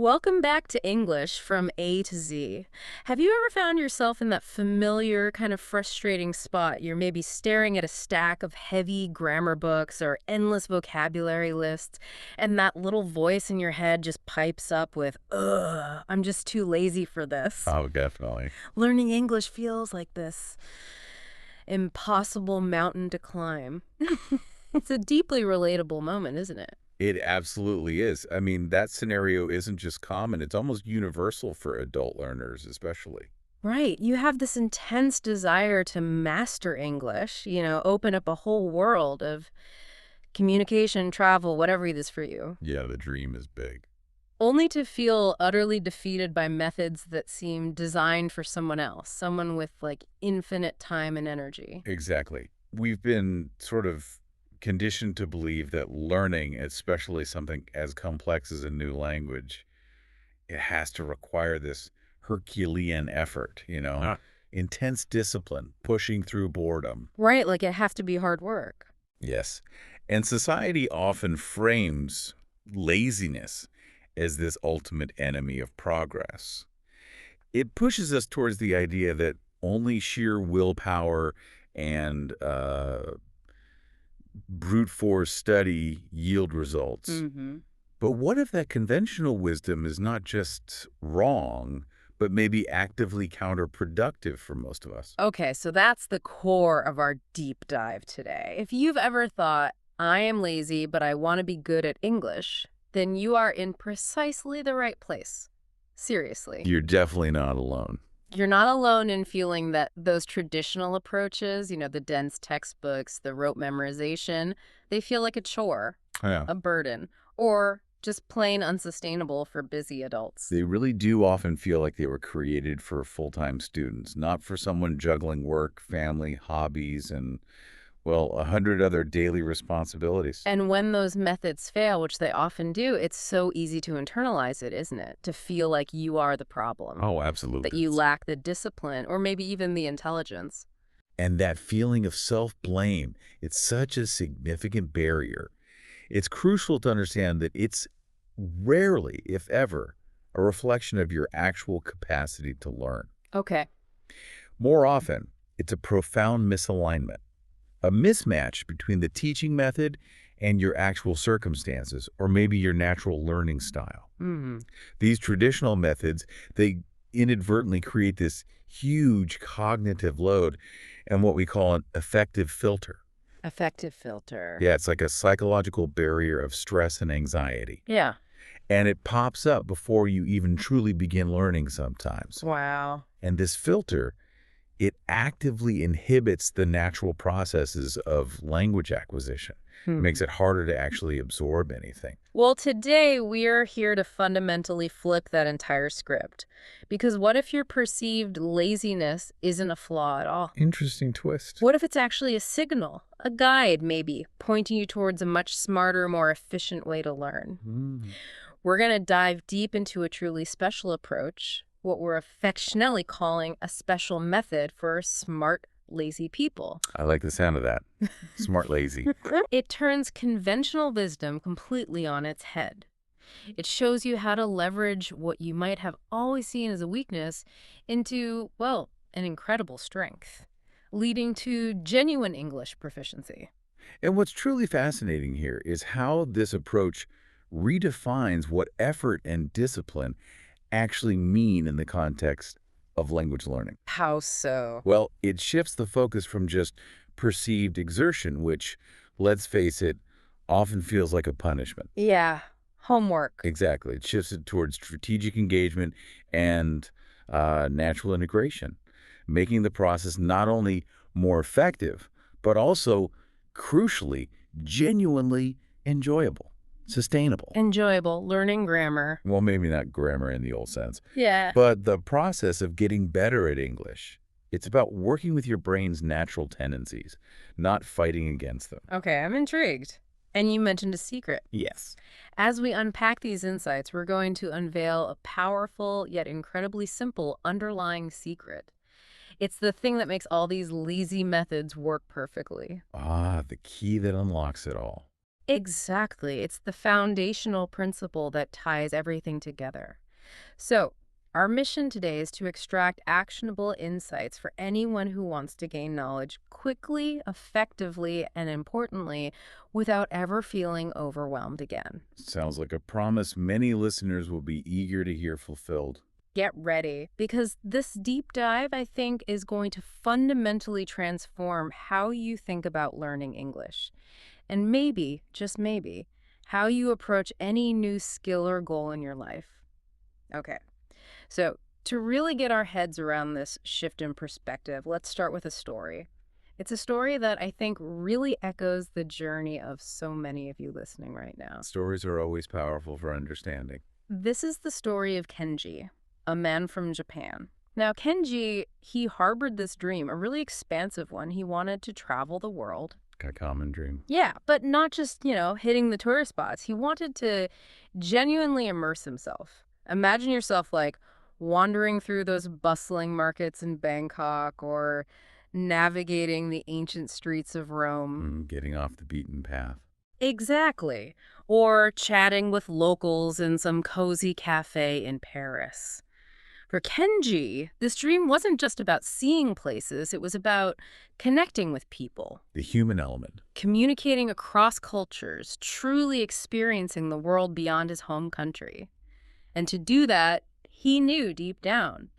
Welcome back to English from A to Z. Have you ever found yourself in that familiar, kind of frustrating spot? You're maybe staring at a stack of heavy grammar books or endless vocabulary lists, and that little voice in your head just pipes up with, ugh, I'm just too lazy for this. Oh, definitely. Learning English feels like this impossible mountain to climb. It's a deeply relatable moment, isn't it? It absolutely is. I mean, that scenario isn't just common, it's almost universal for adult learners, especially. Right. You have this intense desire to master English, open up a whole world of communication, travel, whatever it is for you, Yeah, the dream is big. only to feel utterly defeated by methods that seem designed for someone else, someone with like infinite time and energy. Exactly. We've been sort of conditioned to believe that learning, especially something as complex as a new language, it has to require this Herculean effort, intense discipline, pushing through boredom. Right, like it has to be hard work. Yes. And society often frames laziness as this ultimate enemy of progress. It pushes us towards the idea that only sheer willpower and brute force study yield results. Mm-hmm. But what if that conventional wisdom is not just wrong, but maybe actively counterproductive for most of us? Okay, so that's the core of our deep dive today. If you've ever thought, I am lazy, but I want to be good at English, then you are in precisely the right place. Seriously. You're definitely not alone. You're not alone in feeling that those traditional approaches, the dense textbooks, the rote memorization, they feel like a chore, Yeah. a burden, or just plain unsustainable for busy adults. They really do often feel like they were created for full-time students, not for someone juggling work, family, hobbies, and, well, 100 other daily responsibilities. And when those methods fail, which they often do, it's so easy to internalize it, isn't it? To feel like you are the problem, Oh, that absolutely. you lack the discipline or maybe even the intelligence. And that feeling of self-blame, it's such a significant barrier. It's crucial to understand that it's rarely, if ever, a reflection of your actual capacity to learn. Okay. More often, it's a profound misalignment, a mismatch between the teaching method and your actual circumstances, or maybe your natural learning style. Hmm. These traditional methods, they inadvertently create this huge cognitive load and what we call an affective filter. Effective filter. Yeah, it's like a psychological barrier of stress and anxiety. Yeah. And it pops up before you even truly begin learning sometimes. Wow. And this filter, it actively inhibits the natural processes of language acquisition. It makes it harder to actually absorb anything. Well, today we're here to fundamentally flip that entire script. Because what if your perceived laziness isn't a flaw at all? Interesting twist. What if it's actually a signal, a guide maybe, pointing you towards a much smarter, more efficient way to learn? Mm. We're going to dive deep into a truly special approach, what we're affectionately calling a special method for smart, lazy people. I like the sound of that. Smart lazy. It turns conventional wisdom completely on its head. It shows you how to leverage what you might have always seen as a weakness into, well, an incredible strength, leading to genuine English proficiency. And what's truly fascinating here is how this approach redefines what effort and discipline actually mean in the context of language learning. How so? Well, it shifts the focus from just perceived exertion, which, let's face it, often feels like a punishment. Yeah, homework. Exactly. It shifts it towards strategic engagement and natural integration, making the process not only more effective, but also, crucially, genuinely enjoyable, sustainable. Enjoyable, learning grammar. Well, maybe not grammar in the old sense, Yeah. but the process of getting better at English. It's about working with your brain's natural tendencies, not fighting against them. Okay, I'm intrigued. And you mentioned a secret. Yes. As we unpack these insights, we're going to unveil a powerful yet incredibly simple underlying secret. It's the thing that makes all these lazy methods work perfectly. Ah, the key that unlocks it all. Exactly. It's the foundational principle that ties everything together. So, our mission today is to extract actionable insights for anyone who wants to gain knowledge quickly, effectively, and importantly, without ever feeling overwhelmed again. Sounds like a promise many listeners will be eager to hear fulfilled. Get ready, because this deep dive, I think, is going to fundamentally transform how you think about learning English. And maybe, just maybe, how you approach any new skill or goal in your life. Okay. So, to really get our heads around this shift in perspective, let's start with a story. It's a story that I think really echoes the journey of so many of you listening right now. Stories are always powerful for understanding. This is the story of Kenji, a man from Japan. Now, Kenji, he harbored this dream, a really expansive one. He wanted to travel the world. A common dream. Yeah, but not just, hitting the tourist spots. He wanted to genuinely immerse himself. Imagine yourself like wandering through those bustling markets in Bangkok or navigating the ancient streets of Rome. Getting off the beaten path. Exactly. Or chatting with locals in some cozy cafe in Paris. For Kenji, this dream wasn't just about seeing places, it was about connecting with people, The human element. communicating across cultures, truly experiencing the world beyond his home country. And to do that, he knew deep down,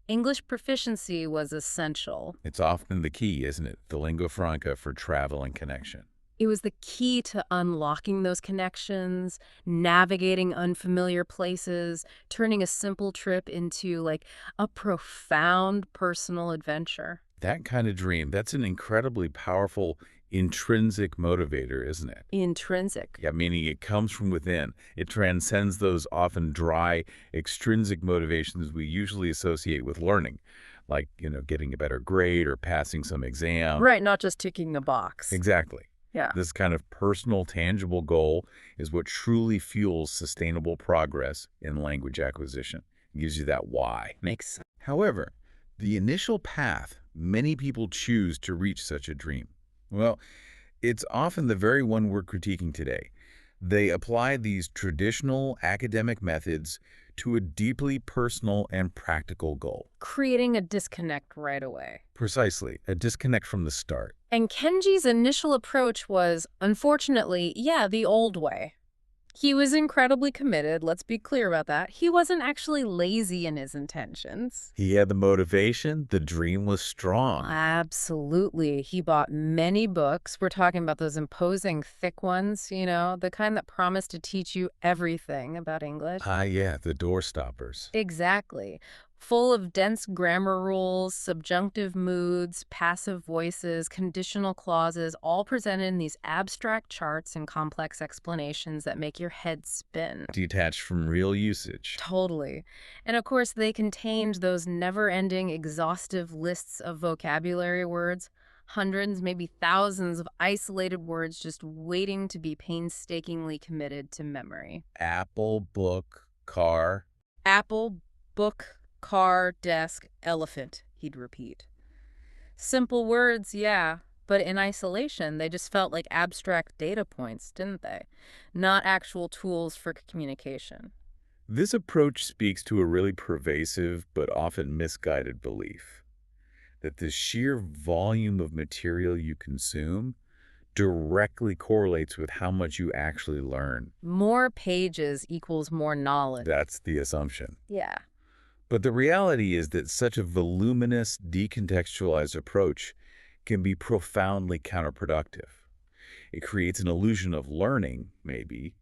English proficiency was essential. It's often the key, isn't it? The lingua franca for travel and connection. It was the key to unlocking those connections, navigating unfamiliar places, turning a simple trip into like a profound personal adventure. That kind of dream, that's an incredibly powerful intrinsic motivator, isn't it? Intrinsic. Yeah, meaning it comes from within. It transcends those often dry, extrinsic motivations we usually associate with learning, like, getting a better grade or passing some exam. Right, not just ticking a box. Exactly. Yeah. This kind of personal, tangible goal is what truly fuels sustainable progress in language acquisition. It gives you that why. Makes sense. However, the initial path many people choose to reach such a dream, well, it's often the very one we're critiquing today. They apply these traditional academic methods to a deeply personal and practical goal. Creating a disconnect right away. Precisely, a disconnect from the start. And Kenji's initial approach was, unfortunately, the old way. He was incredibly committed, let's be clear about that. He wasn't actually lazy in his intentions. He had the motivation, the dream was strong. Absolutely. He bought many books. We're talking about those imposing, thick ones, the kind that promise to teach you everything about English. Yeah, the door stoppers. Exactly. Full of dense grammar rules, subjunctive moods, passive voices, conditional clauses, all presented in these abstract charts and complex explanations that make your head spin. Detached from real usage. Totally. And of course, they contained those never-ending, exhaustive lists of vocabulary words, hundreds, maybe thousands of isolated words just waiting to be painstakingly committed to memory. Apple, book, car. Apple, book, car, desk, elephant, he'd repeat. Simple words, yeah, but in isolation, they just felt like abstract data points, didn't they? Not actual tools for communication. This approach speaks to a really pervasive but often misguided belief that the sheer volume of material you consume directly correlates with how much you actually learn. More pages equals more knowledge. That's the assumption. Yeah. But the reality is that such a voluminous, decontextualized approach can be profoundly counterproductive. It creates an illusion of learning, maybe,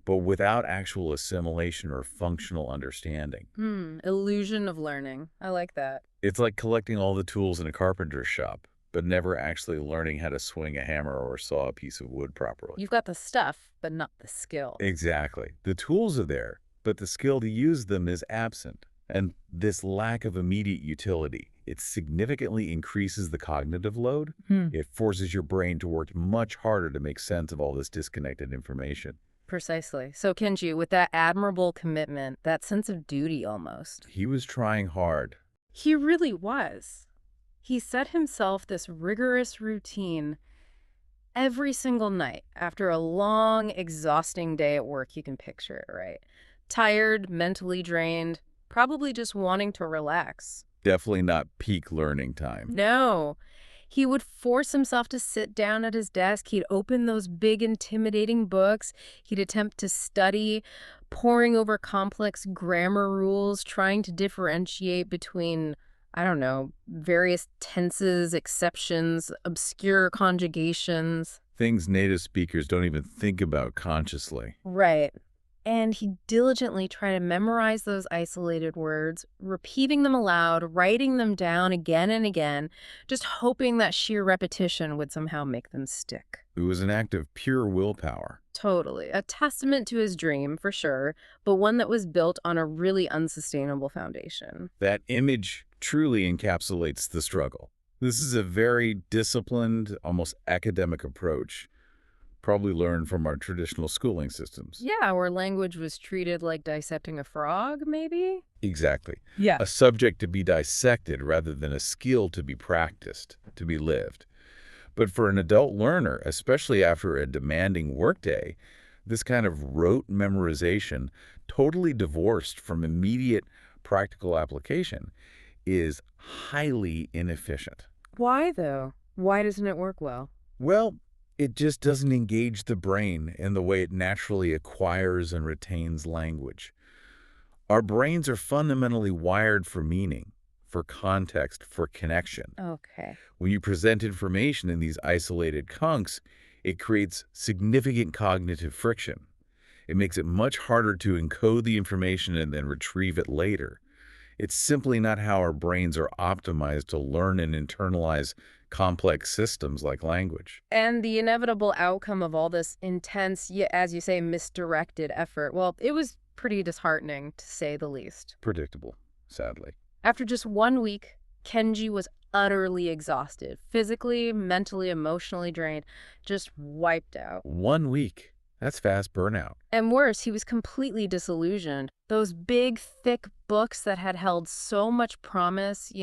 but without actual assimilation or functional understanding. Illusion of learning. I like that. It's like collecting all the tools in a carpenter's shop, but never actually learning how to swing a hammer or saw a piece of wood properly. You've got the stuff, but not the skill. Exactly. The tools are there, but the skill to use them is absent. And this lack of immediate utility, it significantly increases the cognitive load. It forces your brain to work much harder to make sense of all this disconnected information. Precisely. So, Kenji, with that admirable commitment, that sense of duty almost. He was trying hard. He really was. He set himself this rigorous routine, every single night after a long, exhausting day at work. You can picture it, right? Tired, mentally drained, probably just wanting to relax. Definitely not peak learning time. No. He would force himself to sit down at his desk. He'd open those big, intimidating books. He'd attempt to study, poring over complex grammar rules, trying to differentiate between, I don't know, various tenses, exceptions, obscure conjugations. Things native speakers don't even think about consciously. Right. And he diligently tried to memorize those isolated words, repeating them aloud, writing them down again and again, just hoping that sheer repetition would somehow make them stick. It was an act of pure willpower. Totally. A testament to his dream, for sure, but one that was built on a really unsustainable foundation. That image truly encapsulates the struggle. This is a very disciplined, almost academic approach, probably learned from our traditional schooling systems. Yeah, where language was treated like dissecting a frog, maybe? Exactly. Yeah. A subject to be dissected rather than a skill to be practiced, to be lived. But for an adult learner, especially after a demanding workday, this kind of rote memorization, totally divorced from immediate practical application, is highly inefficient. Why, though? Why doesn't it work well? Well, it just doesn't engage the brain in the way it naturally acquires and retains language. Our brains are fundamentally wired for meaning, for context, for connection. Okay. When you present information in these isolated chunks, it creates significant cognitive friction. It makes it much harder to encode the information and then retrieve it later. It's simply not how our brains are optimized to learn and internalize complex systems like language. And the inevitable outcome of all this intense, yet, as you say, misdirected effort, well, it was pretty disheartening, to say the least. Predictable, sadly. After just 1 week, Kenji was utterly exhausted, physically, mentally, emotionally drained, just wiped out. 1 week. That's fast burnout. And worse, he was completely disillusioned. Those big, thick books that had held so much promise,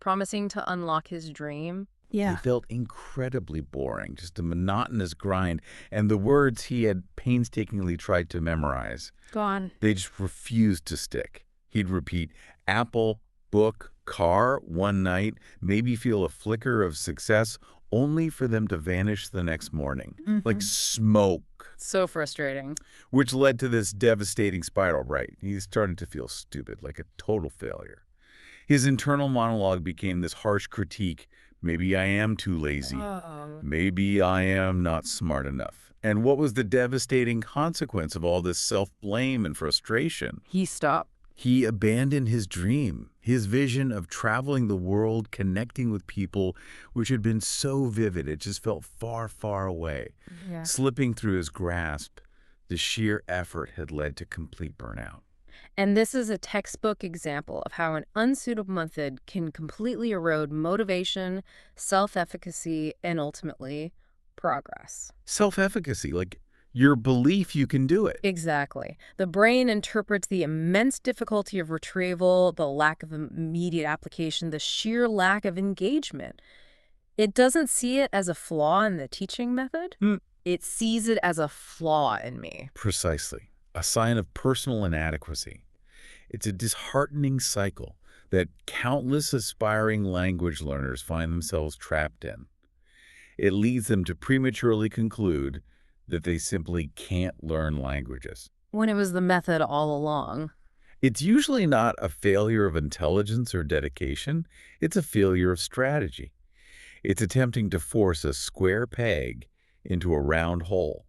promising to unlock his dream. They felt incredibly boring, just a monotonous grind, and the words he had painstakingly tried to memorize, Gone. they just refused to stick. He'd repeat apple, book, car one night, maybe feel a flicker of success, only for them to vanish the next morning, like smoke. So frustrating. Which led to this devastating spiral, right? He started to feel stupid, like a total failure. His internal monologue became this harsh critique. Maybe I am too lazy. Maybe I am not smart enough. And what was the devastating consequence of all this self-blame and frustration? He stopped. He abandoned his dream, his vision of traveling the world, connecting with people, which had been so vivid. It just felt far, far away. Yeah. Slipping through his grasp, the sheer effort had led to complete burnout. And this is a textbook example of how an unsuitable method can completely erode motivation, self-efficacy, and ultimately progress. Self-efficacy, like your belief you can do it. Exactly. The brain interprets the immense difficulty of retrieval, the lack of immediate application, the sheer lack of engagement. It doesn't see it as a flaw in the teaching method. It sees it as a flaw in me. Precisely. A sign of personal inadequacy. It's a disheartening cycle that countless aspiring language learners find themselves trapped in. It leads them to prematurely conclude that they simply can't learn languages. When it was the method all along. It's usually not a failure of intelligence or dedication. It's a failure of strategy. It's attempting to force a square peg into a round hole,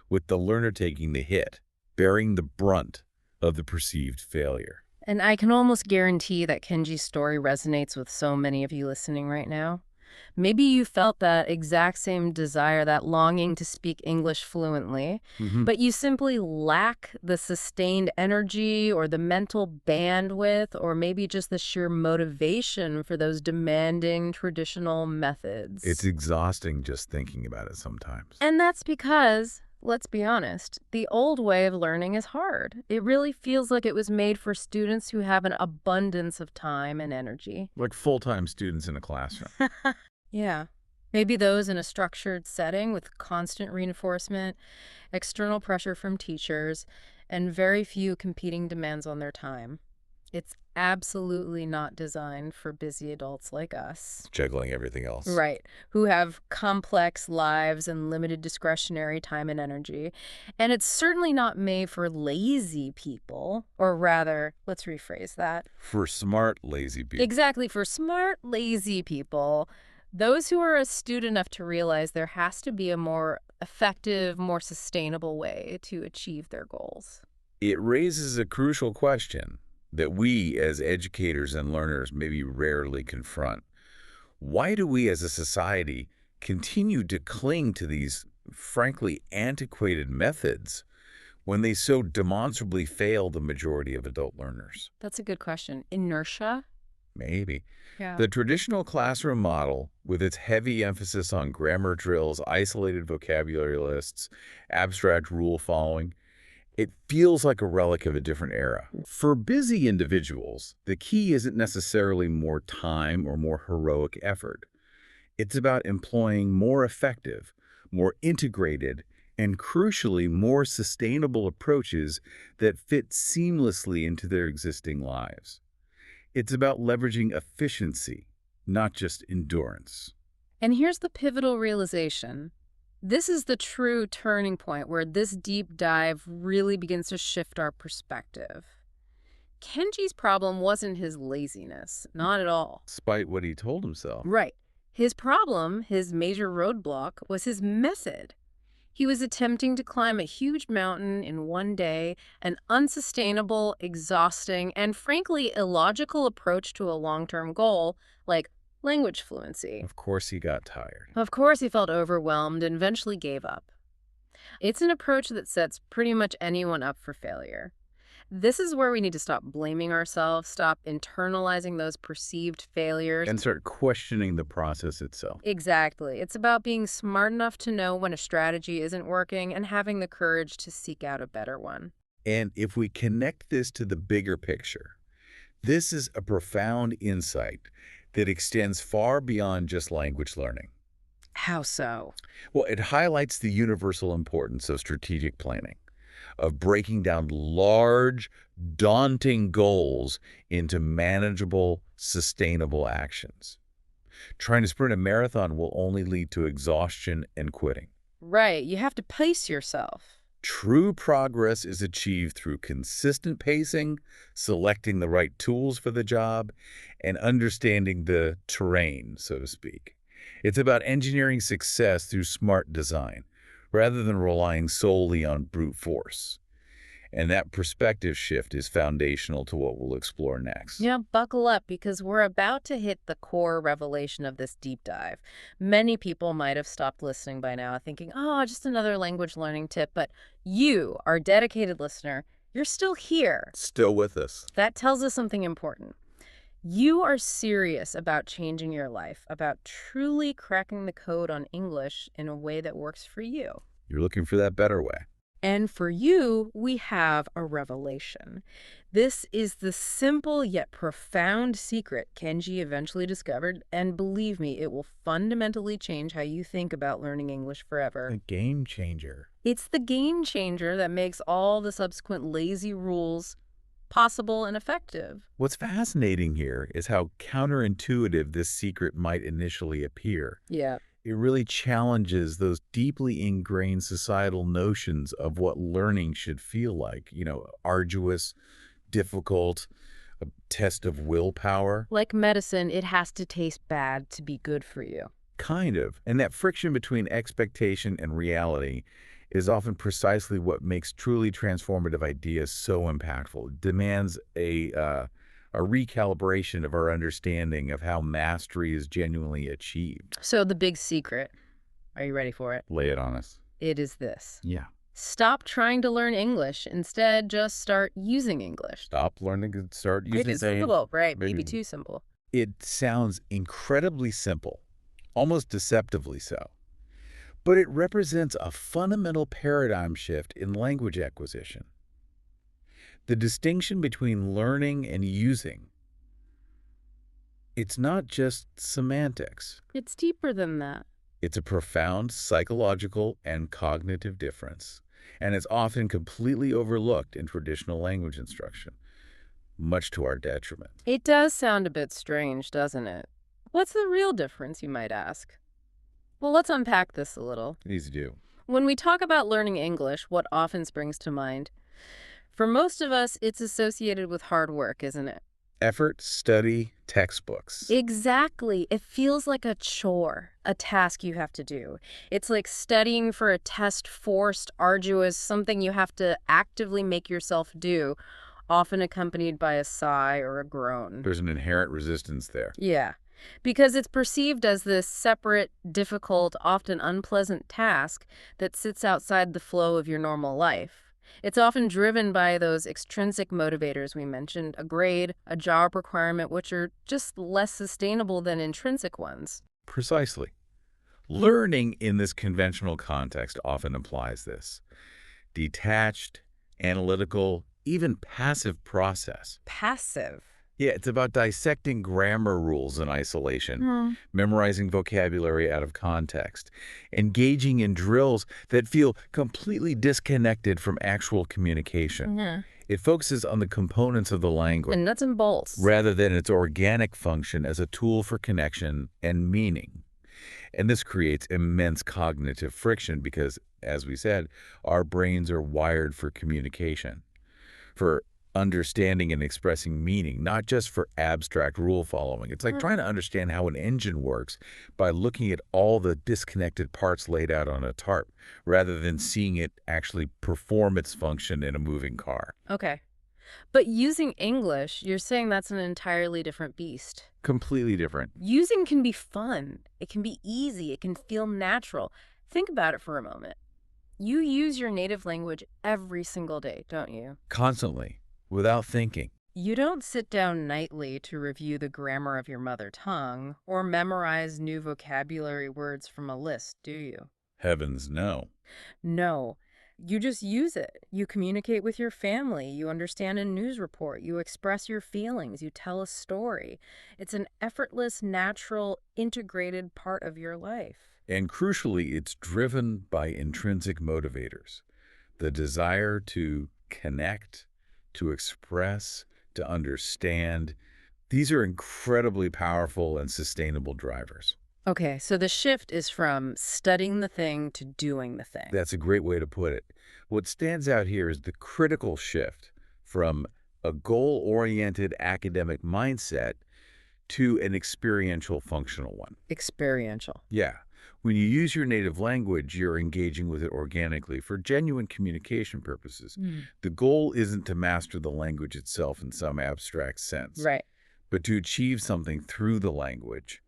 with the learner taking the hit, bearing the brunt of the perceived failure. And I can almost guarantee that Kenji's story resonates with so many of you listening right now. Maybe you felt that exact same desire, that longing to speak English fluently, but you simply lack the sustained energy or the mental bandwidth or maybe just the sheer motivation for those demanding traditional methods. It's exhausting just thinking about it sometimes. And that's because, let's be honest, the old way of learning is hard. It really feels like it was made for students who have an abundance of time and energy. Like full-time students in a classroom. Yeah. Maybe those in a structured setting with constant reinforcement, external pressure from teachers, and very few competing demands on their time. It's absolutely not designed for busy adults like us. Juggling everything else. Right, who have complex lives and limited discretionary time and energy. And it's certainly not made for lazy people, or rather, let's rephrase that. For smart, lazy people. Exactly, for smart, lazy people, those who are astute enough to realize there has to be a more effective, more sustainable way to achieve their goals. It raises a crucial question that we as educators and learners maybe rarely confront. Why do we as a society continue to cling to these, frankly, antiquated methods when they so demonstrably fail the majority of adult learners? That's a good question. Inertia? Maybe. Yeah. The traditional classroom model, with its heavy emphasis on grammar drills, isolated vocabulary lists, abstract rule following, it feels like a relic of a different era. For busy individuals, the key isn't necessarily more time or more heroic effort. It's about employing more effective, more integrated, and crucially, more sustainable approaches that fit seamlessly into their existing lives. It's about leveraging efficiency, not just endurance. And here's the pivotal realization. This is the true turning point where this deep dive really begins to shift our perspective. Kenji's problem wasn't his laziness, not at all. Despite what he told himself. Right. His problem, his major roadblock, was his method. He was attempting to climb a huge mountain in one day, an unsustainable, exhausting, and frankly illogical approach to a long-term goal like language fluency. Of course he got tired. Of course, he felt overwhelmed and eventually gave up. It's an approach that sets pretty much anyone up for failure. This is where we need to stop blaming ourselves, stop internalizing those perceived failures. And start questioning the process itself. Exactly. It's about being smart enough to know when a strategy isn't working and having the courage to seek out a better one. And if we connect this to the bigger picture, this is a profound insight that extends far beyond just language learning. How so? Well, it highlights the universal importance of strategic planning, of breaking down large, daunting goals into manageable, sustainable actions. Trying to sprint a marathon will only lead to exhaustion and quitting. Right. You have to pace yourself. True progress is achieved through consistent pacing, selecting the right tools for the job, and understanding the terrain, so to speak. It's about engineering success through smart design, rather than relying solely on brute force. And that perspective shift is foundational to what we'll explore next. Yeah, buckle up because we're about to hit the core revelation of this deep dive. Many people might have stopped listening by now thinking, oh, just another language learning tip. But you, our dedicated listener, you're still here. Still with us. That tells us something important. You are serious about changing your life, about truly cracking the code on English in a way that works for you. You're looking for that better way. And for you, we have a revelation. This is the simple yet profound secret Kenji eventually discovered, and believe me, it will fundamentally change how you think about learning English forever. A game changer. It's the game changer that makes all the subsequent lazy rules possible and effective. What's fascinating here is how counterintuitive this secret might initially appear. Yeah. It really challenges those deeply ingrained societal notions of what learning should feel like. Arduous, difficult, a test of willpower. Like medicine, it has to taste bad to be good for you. Kind of. And that friction between expectation and reality is often precisely what makes truly transformative ideas so impactful. It demands a recalibration of our understanding of how mastery is genuinely achieved. So the big secret, are you ready for it? Lay it on us. It is this. Yeah. Stop trying to learn English. Instead, just start using English. Stop learning and start using It's simple, right? maybe- Maybe too simple. It sounds incredibly simple, almost deceptively so. But it represents a fundamental paradigm shift in language acquisition. The distinction between learning and using. It's not just semantics. It's deeper than that. It's a profound psychological and cognitive difference, and it's often completely overlooked in traditional language instruction, much to our detriment. It does sound a bit strange, doesn't it? What's the real difference, you might ask? Well, let's unpack this a little. Easy to do. When we talk about learning English, what often springs to mind? For most of us, it's associated with hard work, isn't it? Effort, study, textbooks. Exactly. It feels like a chore, a task you have to do. It's like studying for a test, forced, arduous, something you have to actively make yourself do, often accompanied by a sigh or a groan. There's an inherent resistance there. Yeah, because it's perceived as this separate, difficult, often unpleasant task that sits outside the flow of your normal life. It's often driven by those extrinsic motivators we mentioned, a grade, a job requirement, which are just less sustainable than intrinsic ones. Precisely. Learning in this conventional context often implies this detached, analytical, even passive process. Passive. Yeah, it's about dissecting grammar rules in isolation, Hmm. memorizing vocabulary out of context, engaging in drills that feel completely disconnected from actual communication. Yeah. It focuses on the components of the language And nuts and bolts. rather than its organic function as a tool for connection and meaning. And this creates immense cognitive friction because, as we said, our brains are wired for communication, for understanding and expressing meaning, not just for abstract rule following. It's like trying to understand how an engine works by looking at all the disconnected parts laid out on a tarp, rather than seeing it actually perform its function in a moving car. Okay. But using English, you're saying that's an entirely different beast. Completely different. Using can be fun. It can be easy. It can feel natural. Think about it for a moment. You use your native language every single day, don't you? Constantly, without thinking. You don't sit down nightly to review the grammar of your mother tongue or memorize new vocabulary words from a list, do you? Heavens, no. No. You just use it. You communicate with your family. You understand a news report. You express your feelings. You tell a story. It's an effortless, natural, integrated part of your life. And crucially, it's driven by intrinsic motivators. The desire to connect, to express, to understand. These are incredibly powerful and sustainable drivers. Okay, so the shift is from studying the thing to doing the thing. That's a great way to put it. What stands out here is the critical shift from a goal-oriented academic mindset to an experiential functional one. Experiential. Yeah. When you use your native language, you're engaging with it organically for genuine communication purposes. The goal isn't to master the language itself in some abstract sense, Right. but to achieve something through the language.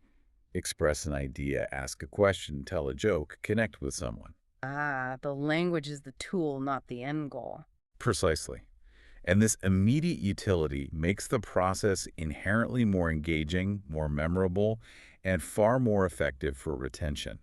Express an idea, ask a question, tell a joke, connect with someone. Ah, the language is the tool, not the end goal. Precisely. And this immediate utility makes the process inherently more engaging, more memorable, and far more effective for retention.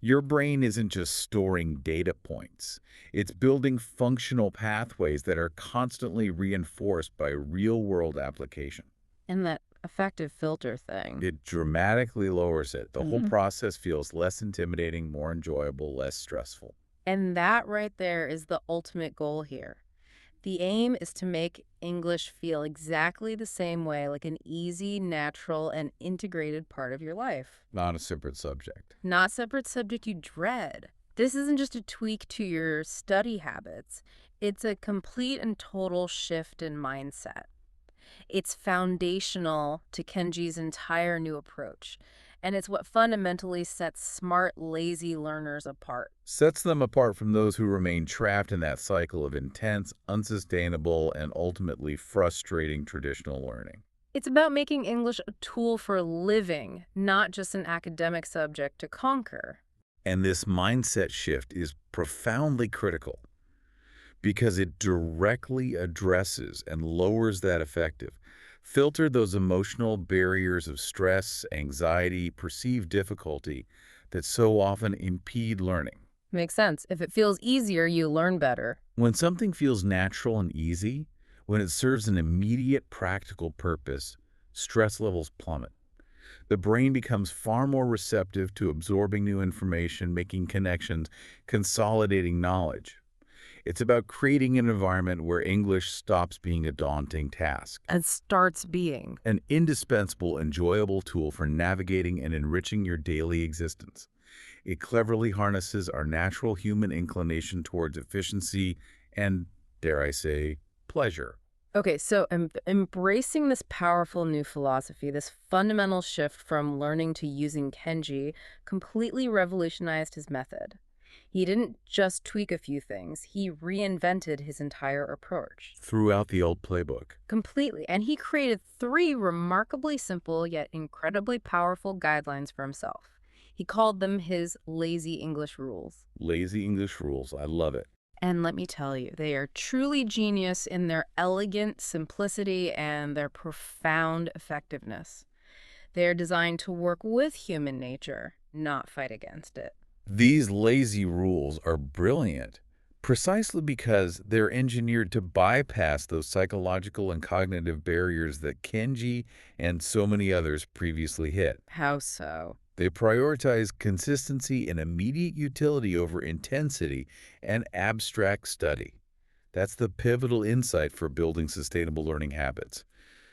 Your brain isn't just storing data points. It's building functional pathways that are constantly reinforced by real-world application. And that effective filter thing. It dramatically lowers it. The whole Mhm. process feels less intimidating, more enjoyable, less stressful. And that right there is the ultimate goal here. The aim is to make English feel exactly the same way, like an easy, natural, and integrated part of your life. Not a separate subject. Not separate subject you dread. This isn't just a tweak to your study habits. It's a complete and total shift in mindset. It's foundational to Kenji's entire new approach, and it's what fundamentally sets smart, lazy learners apart. Sets them apart from those who remain trapped in that cycle of intense, unsustainable, and ultimately frustrating traditional learning. It's about making English a tool for living, not just an academic subject to conquer. And this mindset shift is profoundly critical because it directly addresses and lowers that effective. Filter those emotional barriers of stress, anxiety, perceived difficulty that so often impede learning. Makes sense. If it feels easier, you learn better. When something feels natural and easy, when it serves an immediate practical purpose, stress levels plummet. The brain becomes far more receptive to absorbing new information, making connections, consolidating knowledge. It's about creating an environment where English stops being a daunting task, And starts being. an indispensable, enjoyable tool for navigating and enriching your daily existence. It cleverly harnesses our natural human inclination towards efficiency and, dare I say, pleasure. Okay, so embracing this powerful new philosophy, this fundamental shift from learning to using Kenji, completely revolutionized his method. He didn't just tweak a few things, he reinvented his entire approach. Throughout the old playbook. Completely. And he created three remarkably simple yet incredibly powerful guidelines for himself. He called them his lazy English rules. Lazy English rules. I love it. And let me tell you, they are truly genius in their elegant simplicity and their profound effectiveness. They are designed to work with human nature, not fight against it. These lazy rules are brilliant precisely because they're engineered to bypass those psychological and cognitive barriers that Kenji and so many others previously hit. How so? They prioritize consistency and immediate utility over intensity and abstract study. That's the pivotal insight for building sustainable learning habits.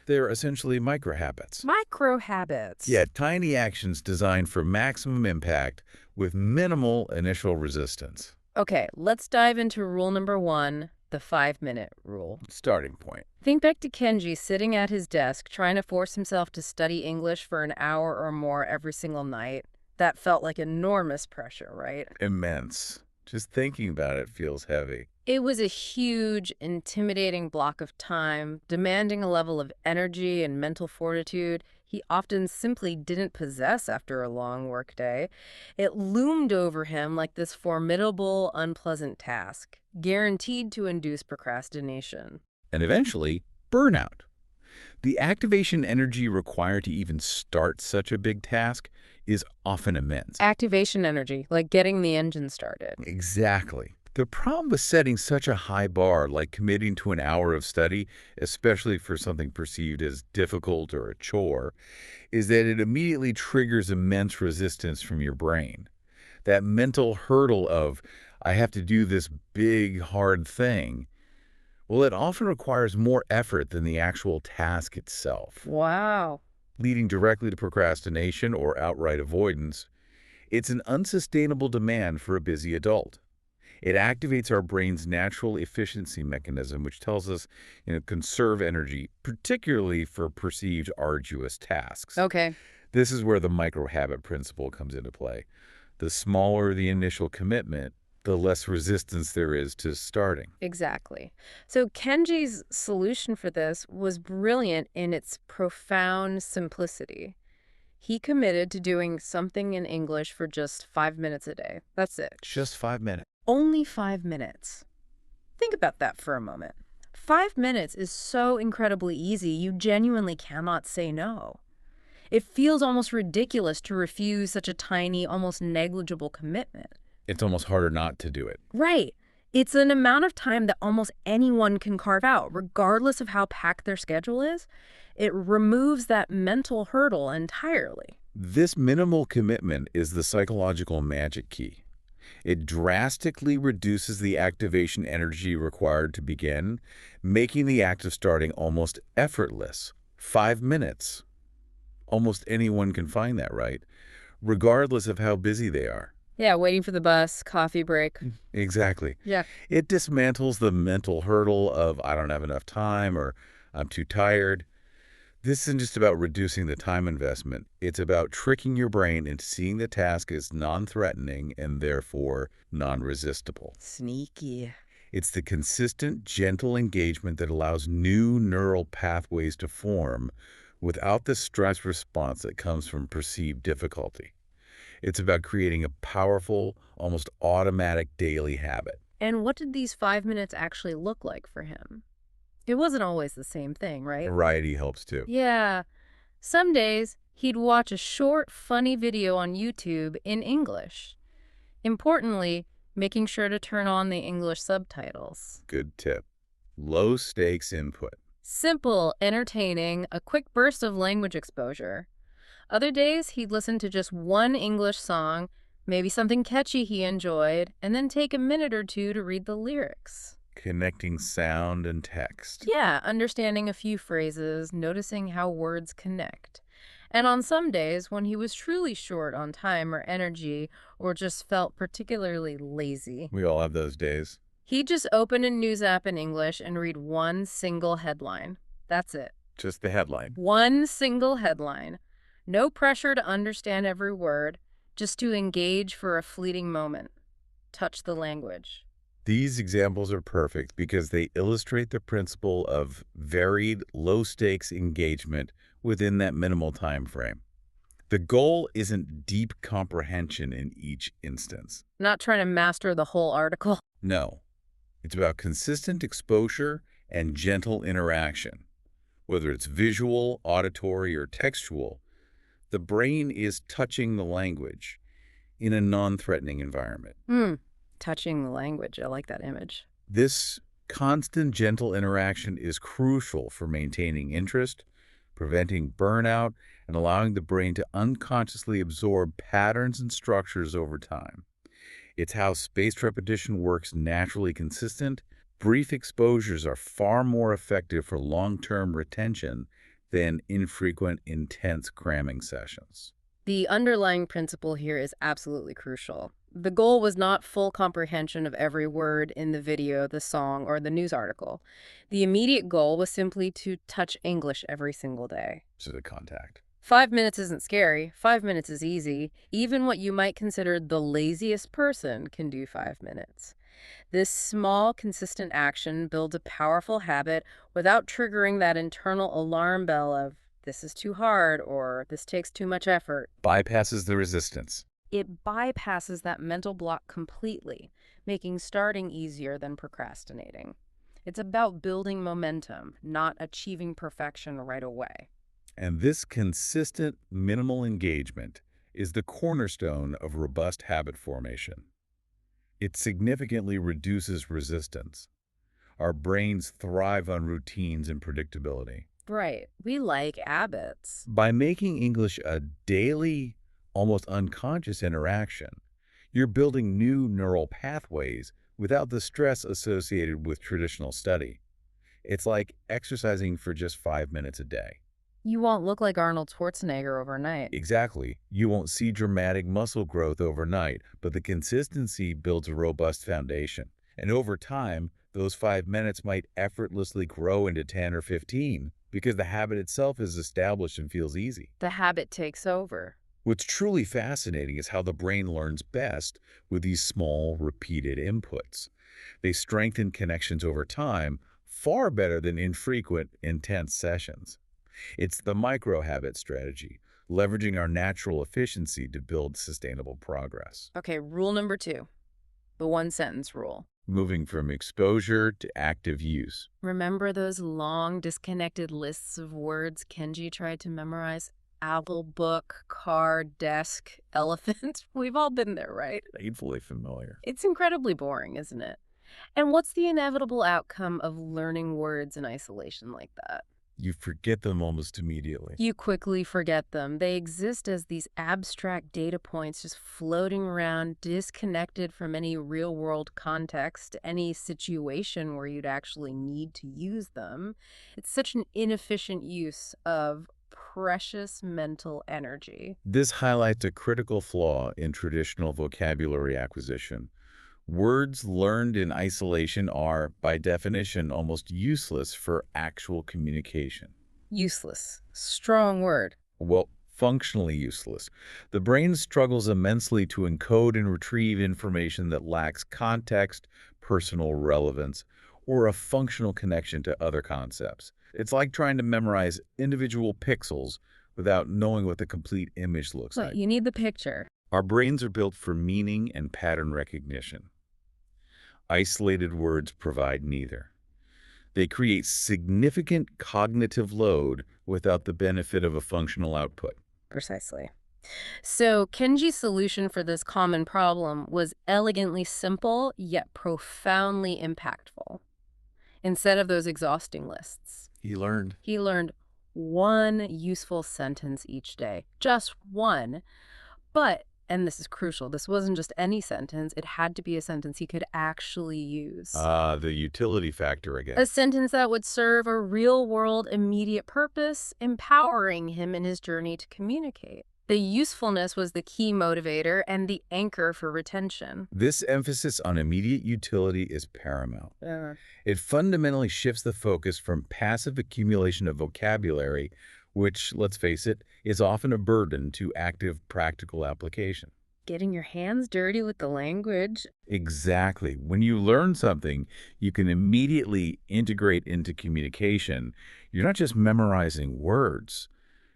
They're essentially micro-habits. Micro habits. Yeah, tiny actions designed for maximum impact with minimal initial resistance. Okay, let's dive into rule number one, the 5-minute rule. Starting point. Think back to Kenji sitting at his desk trying to force himself to study English for an hour or more every single night. That felt like enormous pressure, right? Immense. Just thinking about it feels heavy. It was a huge, intimidating block of time, demanding a level of energy and mental fortitude he often simply didn't possess after a long workday. It loomed over him like this formidable, unpleasant task, guaranteed to induce procrastination. And eventually, burnout. The activation energy required to even start such a big task is often immense. Activation energy, like getting the engine started. Exactly. The problem with setting such a high bar, like committing to an hour of study, especially for something perceived as difficult or a chore, is that it immediately triggers immense resistance from your brain. That mental hurdle of, I have to do this big, hard thing, well, it often requires more effort than the actual task itself, Wow. leading directly to procrastination or outright avoidance. It's an unsustainable demand for a busy adult. It activates our brain's natural efficiency mechanism, which tells us, conserve energy, particularly for perceived arduous tasks. Okay. This is where the micro-habit principle comes into play. The smaller the initial commitment, the less resistance there is to starting. Exactly. So Kenji's solution for this was brilliant in its profound simplicity. He committed to doing something in English for just 5 minutes a day. That's it. Just 5 minutes. Only 5 minutes. Think about that for a moment. 5 minutes is so incredibly easy, you genuinely cannot say no. It feels almost ridiculous to refuse such a tiny, almost negligible commitment. It's almost harder not to do it. Right. It's an amount of time that almost anyone can carve out, regardless of how packed their schedule is. It removes that mental hurdle entirely. This minimal commitment is the psychological magic key. It drastically reduces the activation energy required to begin, making the act of starting almost effortless. 5 minutes. Almost anyone can find that, right? Regardless of how busy they are. Yeah, waiting for the bus, coffee break. Exactly. Yeah. It dismantles the mental hurdle of, I don't have enough time or I'm too tired. This isn't just about reducing the time investment. It's about tricking your brain into seeing the task as non-threatening and therefore non-resistible. Sneaky. It's the consistent, gentle engagement that allows new neural pathways to form without the stress response that comes from perceived difficulty. It's about creating a powerful, almost automatic daily habit. And what did these 5 minutes actually look like for him? It wasn't always the same thing, right? Variety helps too. Yeah. Some days, he'd watch a short, funny video on YouTube in English. Importantly, making sure to turn on the English subtitles. Good tip. Low stakes input. Simple, entertaining, a quick burst of language exposure. Other days, he'd listen to just one English song, maybe something catchy he enjoyed, and then take a minute or two to read the lyrics. Connecting sound and text. Yeah, understanding a few phrases, noticing how words connect. And on some days, when he was truly short on time or energy, or just felt particularly lazy, We all have those days. he'd just open a news app in English and read one single headline. That's it. Just the headline. One single headline. No pressure to understand every word, just to engage for a fleeting moment. Touch the language. These examples are perfect because they illustrate the principle of varied, low-stakes engagement within that minimal time frame. The goal isn't deep comprehension in each instance. Not trying to master the whole article. No, it's about consistent exposure and gentle interaction. Whether it's visual, auditory, or textual, the brain is touching the language in a non-threatening environment. Touching the language. I like that image. This constant gentle interaction is crucial for maintaining interest, preventing burnout, and allowing the brain to unconsciously absorb patterns and structures over time. It's how spaced repetition works naturally consistent. Brief exposures are far more effective for long-term retention than infrequent, intense cramming sessions. The underlying principle here is absolutely crucial. The goal was not full comprehension of every word in the video, the song, or the news article. The immediate goal was simply to touch English every single day. So the contact. 5 minutes isn't scary. 5 minutes is easy. Even what you might consider the laziest person can do 5 minutes. This small, consistent action builds a powerful habit without triggering that internal alarm bell of, this is too hard, or this takes too much effort. Bypasses the resistance. It bypasses that mental block completely, making starting easier than procrastinating. It's about building momentum, not achieving perfection right away. And this consistent, minimal engagement is the cornerstone of robust habit formation. It significantly reduces resistance. Our brains thrive on routines and predictability. Right. We like habits. By making English a daily, almost unconscious interaction, you're building new neural pathways without the stress associated with traditional study. It's like exercising for just 5 minutes a day. You won't look like Arnold Schwarzenegger overnight. Exactly. You won't see dramatic muscle growth overnight, but the consistency builds a robust foundation. And over time, those 5 minutes might effortlessly grow into 10 or 15 because the habit itself is established and feels easy. The habit takes over. What's truly fascinating is how the brain learns best with these small, repeated inputs. They strengthen connections over time far better than infrequent, intense sessions. It's the micro-habit strategy, leveraging our natural efficiency to build sustainable progress. Okay, rule number 2, the one-sentence rule. Moving from exposure to active use. Remember those long, disconnected lists of words Kenji tried to memorize? Apple, book, car, desk, elephant. We've all been there, right? Painfully familiar. It's incredibly boring, isn't it? And what's the inevitable outcome of learning words in isolation like that? You forget them almost immediately. You quickly forget them. They exist as these abstract data points just floating around, disconnected from any real-world context, any situation where you'd actually need to use them. It's such an inefficient use of precious mental energy. This highlights a critical flaw in traditional vocabulary acquisition. Words learned in isolation are, by definition, almost useless for actual communication. Useless. Strong word. Well, functionally useless. The brain struggles immensely to encode and retrieve information that lacks context, personal relevance, or a functional connection to other concepts. It's like trying to memorize individual pixels without knowing what the complete image looks But like. you need the picture. Our brains are built for meaning and pattern recognition. Isolated words provide neither. They create significant cognitive load without the benefit of a functional output. Precisely. So Kenji's solution for this common problem was elegantly simple, yet profoundly impactful. Instead of those exhausting lists, He learned he learned one useful sentence each day. Just one. But, and this is crucial, this wasn't just any sentence, it had to be a sentence he could actually use. Ah, the utility factor A again. sentence that would serve a real-world immediate purpose, empowering him in his journey to communicate. The usefulness was the key motivator and the anchor for retention. This emphasis on immediate utility is paramount. It fundamentally shifts the focus from passive accumulation of vocabulary, which, let's face it, is often a burden, to active practical application. Getting your hands dirty with the language. Exactly. When you learn something, you can immediately integrate into communication. You're not just memorizing words,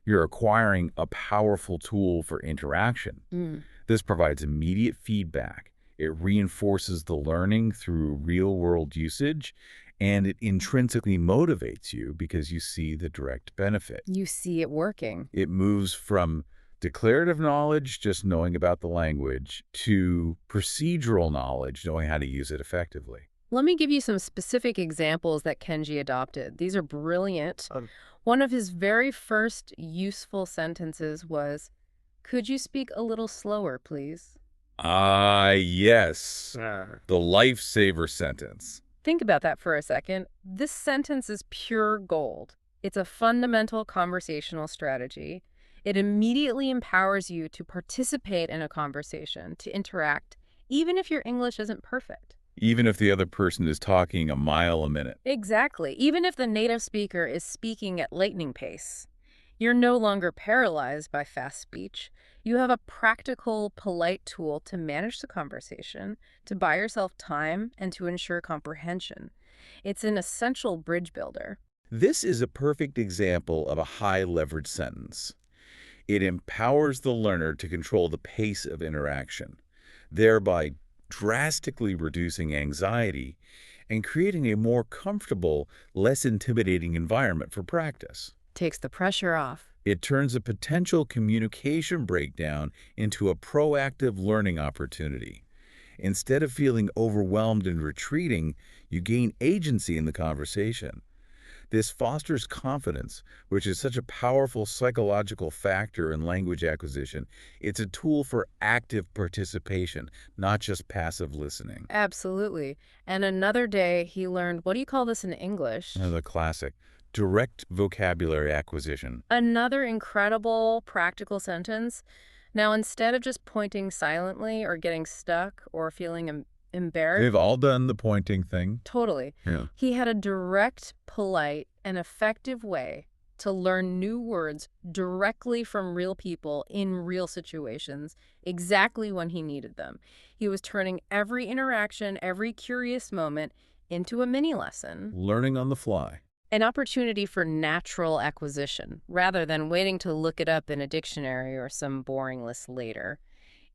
you're acquiring a powerful tool for interaction. Mm. This provides immediate feedback. It reinforces the learning through real-world usage, and it intrinsically motivates you because you see the direct benefit. You see it working. It moves from declarative knowledge, just knowing about the language, to procedural knowledge, knowing how to use it effectively. Let me give you some specific examples that Kenji adopted. These are brilliant. One of his very first useful sentences was, "Could you speak a little slower, please?" Ah, yes. The lifesaver sentence. Think about that for a second. This sentence is pure gold. It's a fundamental conversational strategy. It immediately empowers you to participate in a conversation, to interact, even if your English isn't perfect. Even if the other person is talking a mile a minute. Exactly. Even if the native speaker is speaking at lightning pace. You're no longer paralyzed by fast speech. You have a practical, polite tool to manage the conversation, to buy yourself time, and to ensure comprehension. It's an essential bridge builder. This is a perfect example of a high-leverage sentence. It empowers the learner to control the pace of interaction, thereby drastically reducing anxiety and creating a more comfortable, less intimidating environment for practice. Takes the pressure off. It turns a potential communication breakdown into a proactive learning opportunity. Instead of feeling overwhelmed and retreating, you gain agency in the conversation. This fosters confidence, which is such a powerful psychological factor in language acquisition. It's a tool for active participation, not just passive listening. Absolutely. And another day, he learned, what do you call this in English? The classic, direct vocabulary acquisition. Another incredible practical sentence. Now, instead of just pointing silently or getting stuck or feeling embarrassed, They've all done the pointing thing. totally, Yeah. he had a direct, polite, and effective way to learn new words directly from real people in real situations, exactly when he needed them. He was turning every interaction, every curious moment into a mini lesson. Learning on the fly. An opportunity for natural acquisition, rather than waiting to look it up in a dictionary or some boring list later.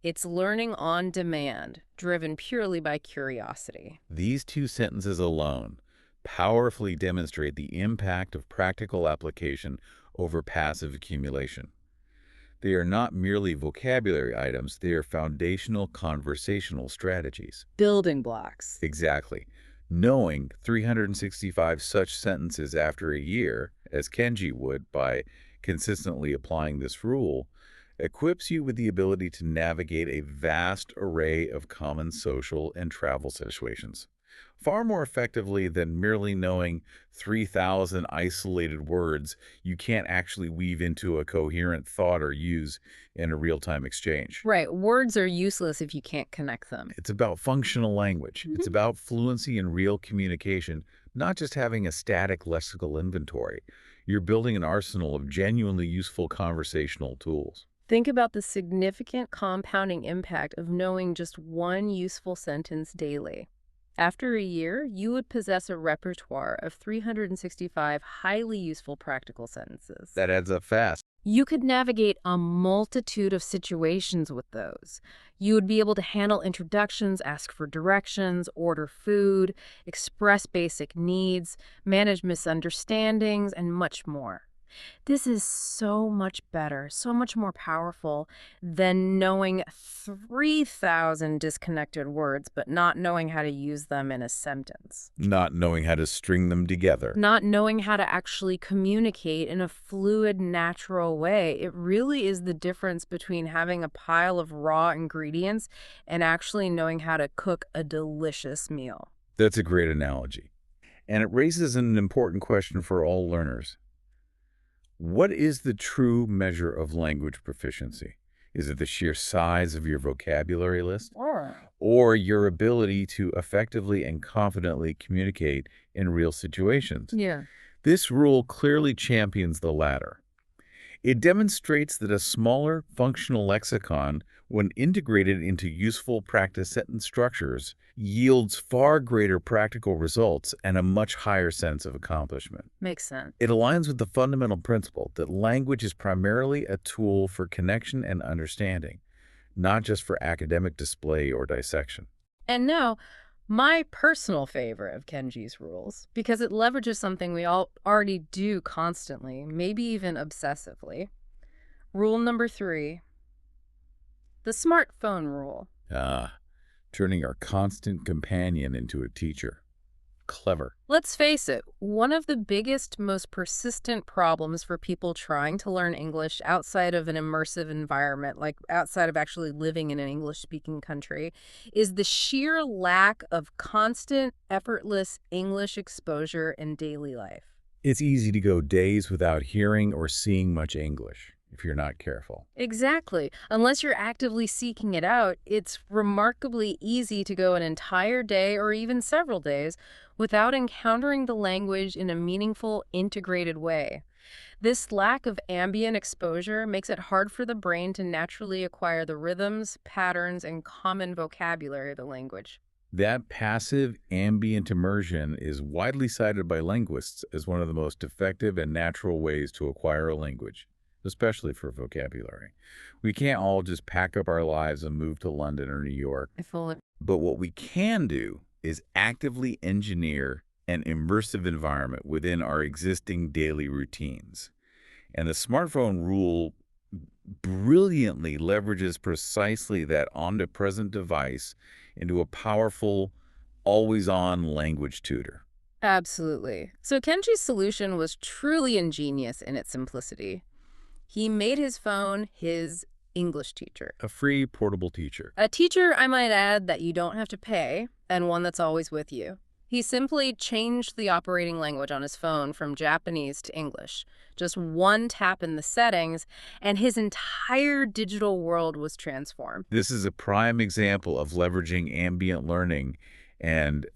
It's learning on demand, driven purely by curiosity. These two sentences alone powerfully demonstrate the impact of practical application over passive accumulation. They are not merely vocabulary items, they are foundational conversational strategies. Building blocks. Exactly. Knowing 365 such sentences after a year, as Kenji would by consistently applying this rule, equips you with the ability to navigate a vast array of common social and travel situations, far more effectively than merely knowing 3,000 isolated words you can't actually weave into a coherent thought or use in a real-time exchange. Right. Words are useless if you can't connect them. It's about functional language. It's about fluency in real communication, not just having a static lexical inventory. You're building an arsenal of genuinely useful conversational tools. Think about the significant compounding impact of knowing just one useful sentence daily. After a year, you would possess a repertoire of 365 highly useful practical sentences. That adds up fast. You could navigate a multitude of situations with those. You would be able to handle introductions, ask for directions, order food, express basic needs, manage misunderstandings, and much more. This is so much better, so much more powerful than knowing 3,000 disconnected words, but not knowing how to use them in a sentence. Not knowing how to string them together. Not knowing how to actually communicate in a fluid, natural way. It really is the difference between having a pile of raw ingredients and actually knowing how to cook a delicious meal. That's a great analogy. And it raises an important question for all learners. What is the true measure of language proficiency? Is it the sheer size of your vocabulary list? Or your ability to effectively and confidently communicate in real situations? Yeah. This rule clearly champions the latter. It demonstrates that a smaller functional lexicon, when integrated into useful practice sentence structures, yields far greater practical results and a much higher sense of accomplishment. Makes sense. It aligns with the fundamental principle that language is primarily a tool for connection and understanding, not just for academic display or dissection. And now, my personal favorite of Kenji's rules, because it leverages something we all already do constantly, maybe even obsessively. Rule number 3, the smartphone rule. Turning our constant companion into a teacher. Clever. Let's face it, one of the biggest, most persistent problems for people trying to learn English outside of an immersive environment, like outside of actually living in an English-speaking country, is the sheer lack of constant, effortless English exposure in daily life. It's easy to go days without hearing or seeing much English if you're not careful. Exactly. Unless you're actively seeking it out, it's remarkably easy to go an entire day or even several days without encountering the language in a meaningful, integrated way. This lack of ambient exposure makes it hard for the brain to naturally acquire the rhythms, patterns, and common vocabulary of the language. That passive ambient immersion is widely cited by linguists as one of the most effective and natural ways to acquire a language, especially for vocabulary. We can't all just pack up our lives and move to London or New York. But what we can do is actively engineer an immersive environment within our existing daily routines. And the smartphone rule brilliantly leverages precisely that omnipresent device into a powerful, always-on language tutor. Absolutely. So Kenji's solution was truly ingenious in its simplicity. He made his phone his English teacher. A free portable teacher. A teacher, I might add, that you don't have to pay, and one that's always with you. He simply changed the operating language on his phone from Japanese to English. Just one tap in the settings, and his entire digital world was transformed. This is a prime example of leveraging ambient learning and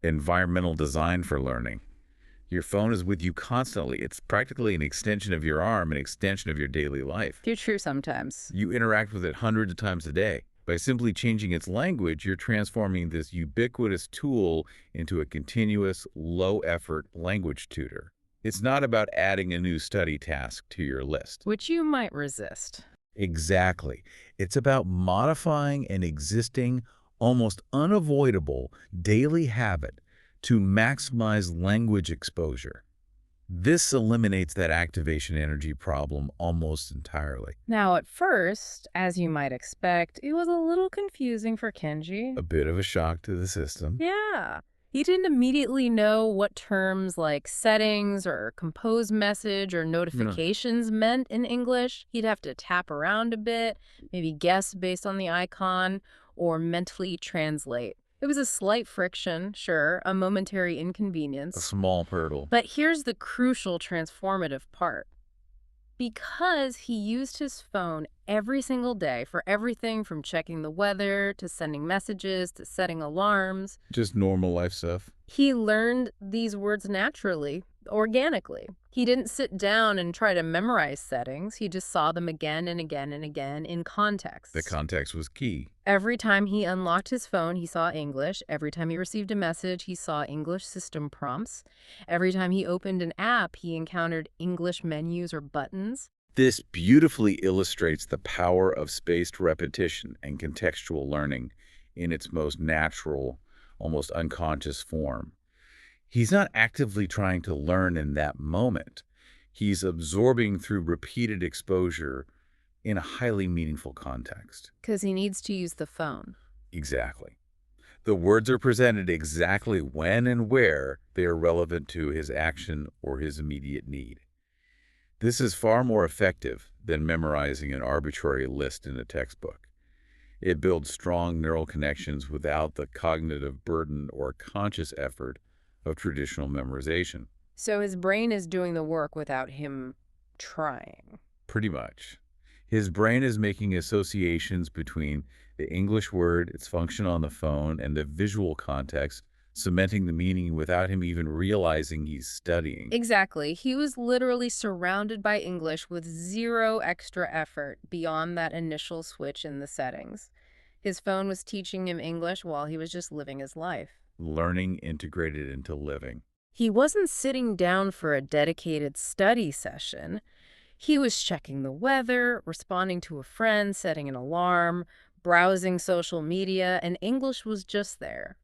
environmental design for learning. Your phone is with you constantly. It's practically an extension of your arm, an extension of your daily life. Too true sometimes. You interact with it hundreds of times a day. By simply changing its language, you're transforming this ubiquitous tool into a continuous, low-effort language tutor. It's not about adding a new study task to your list. Which you might resist. Exactly. It's about modifying an existing, almost unavoidable daily habit to maximize language exposure. This eliminates that activation energy problem almost entirely. Now, at first, as you might expect, it was a little confusing for Kenji. A bit of a shock to the system. Yeah. He didn't immediately know what terms like settings or compose message or notifications meant in English. He'd have to tap around a bit, maybe guess based on the icon, or mentally translate. It was a slight friction, sure, a momentary inconvenience. A small hurdle. But here's the crucial transformative part. Because he used his phone every single day for everything from checking the weather to sending messages to setting alarms. Just normal life stuff. He learned these words naturally, organically. He didn't sit down and try to memorize settings. He just saw them again and again and again in context. The context was key. Every time he unlocked his phone, he saw English. Every time he received a message, he saw English system prompts. Every time he opened an app, he encountered English menus or buttons. This beautifully illustrates the power of spaced repetition and contextual learning in its most natural, almost unconscious form. He's not actively trying to learn in that moment. He's absorbing through repeated exposure in a highly meaningful context. Because he needs to use the phone. Exactly. The words are presented exactly when and where they are relevant to his action or his immediate need. This is far more effective than memorizing an arbitrary list in a textbook. It builds strong neural connections without the cognitive burden or conscious effort of traditional memorization. So his brain is doing the work without him trying. Pretty much. His brain is making associations between the English word, its function on the phone, and the visual context, cementing the meaning without him even realizing he's studying. Exactly. He was literally surrounded by English with zero extra effort beyond that initial switch in the settings. His phone was teaching him English while he was just living his life. Learning integrated into living. He wasn't sitting down for a dedicated study session. He was checking the weather, responding to a friend, setting an alarm, browsing social media, and English was just there,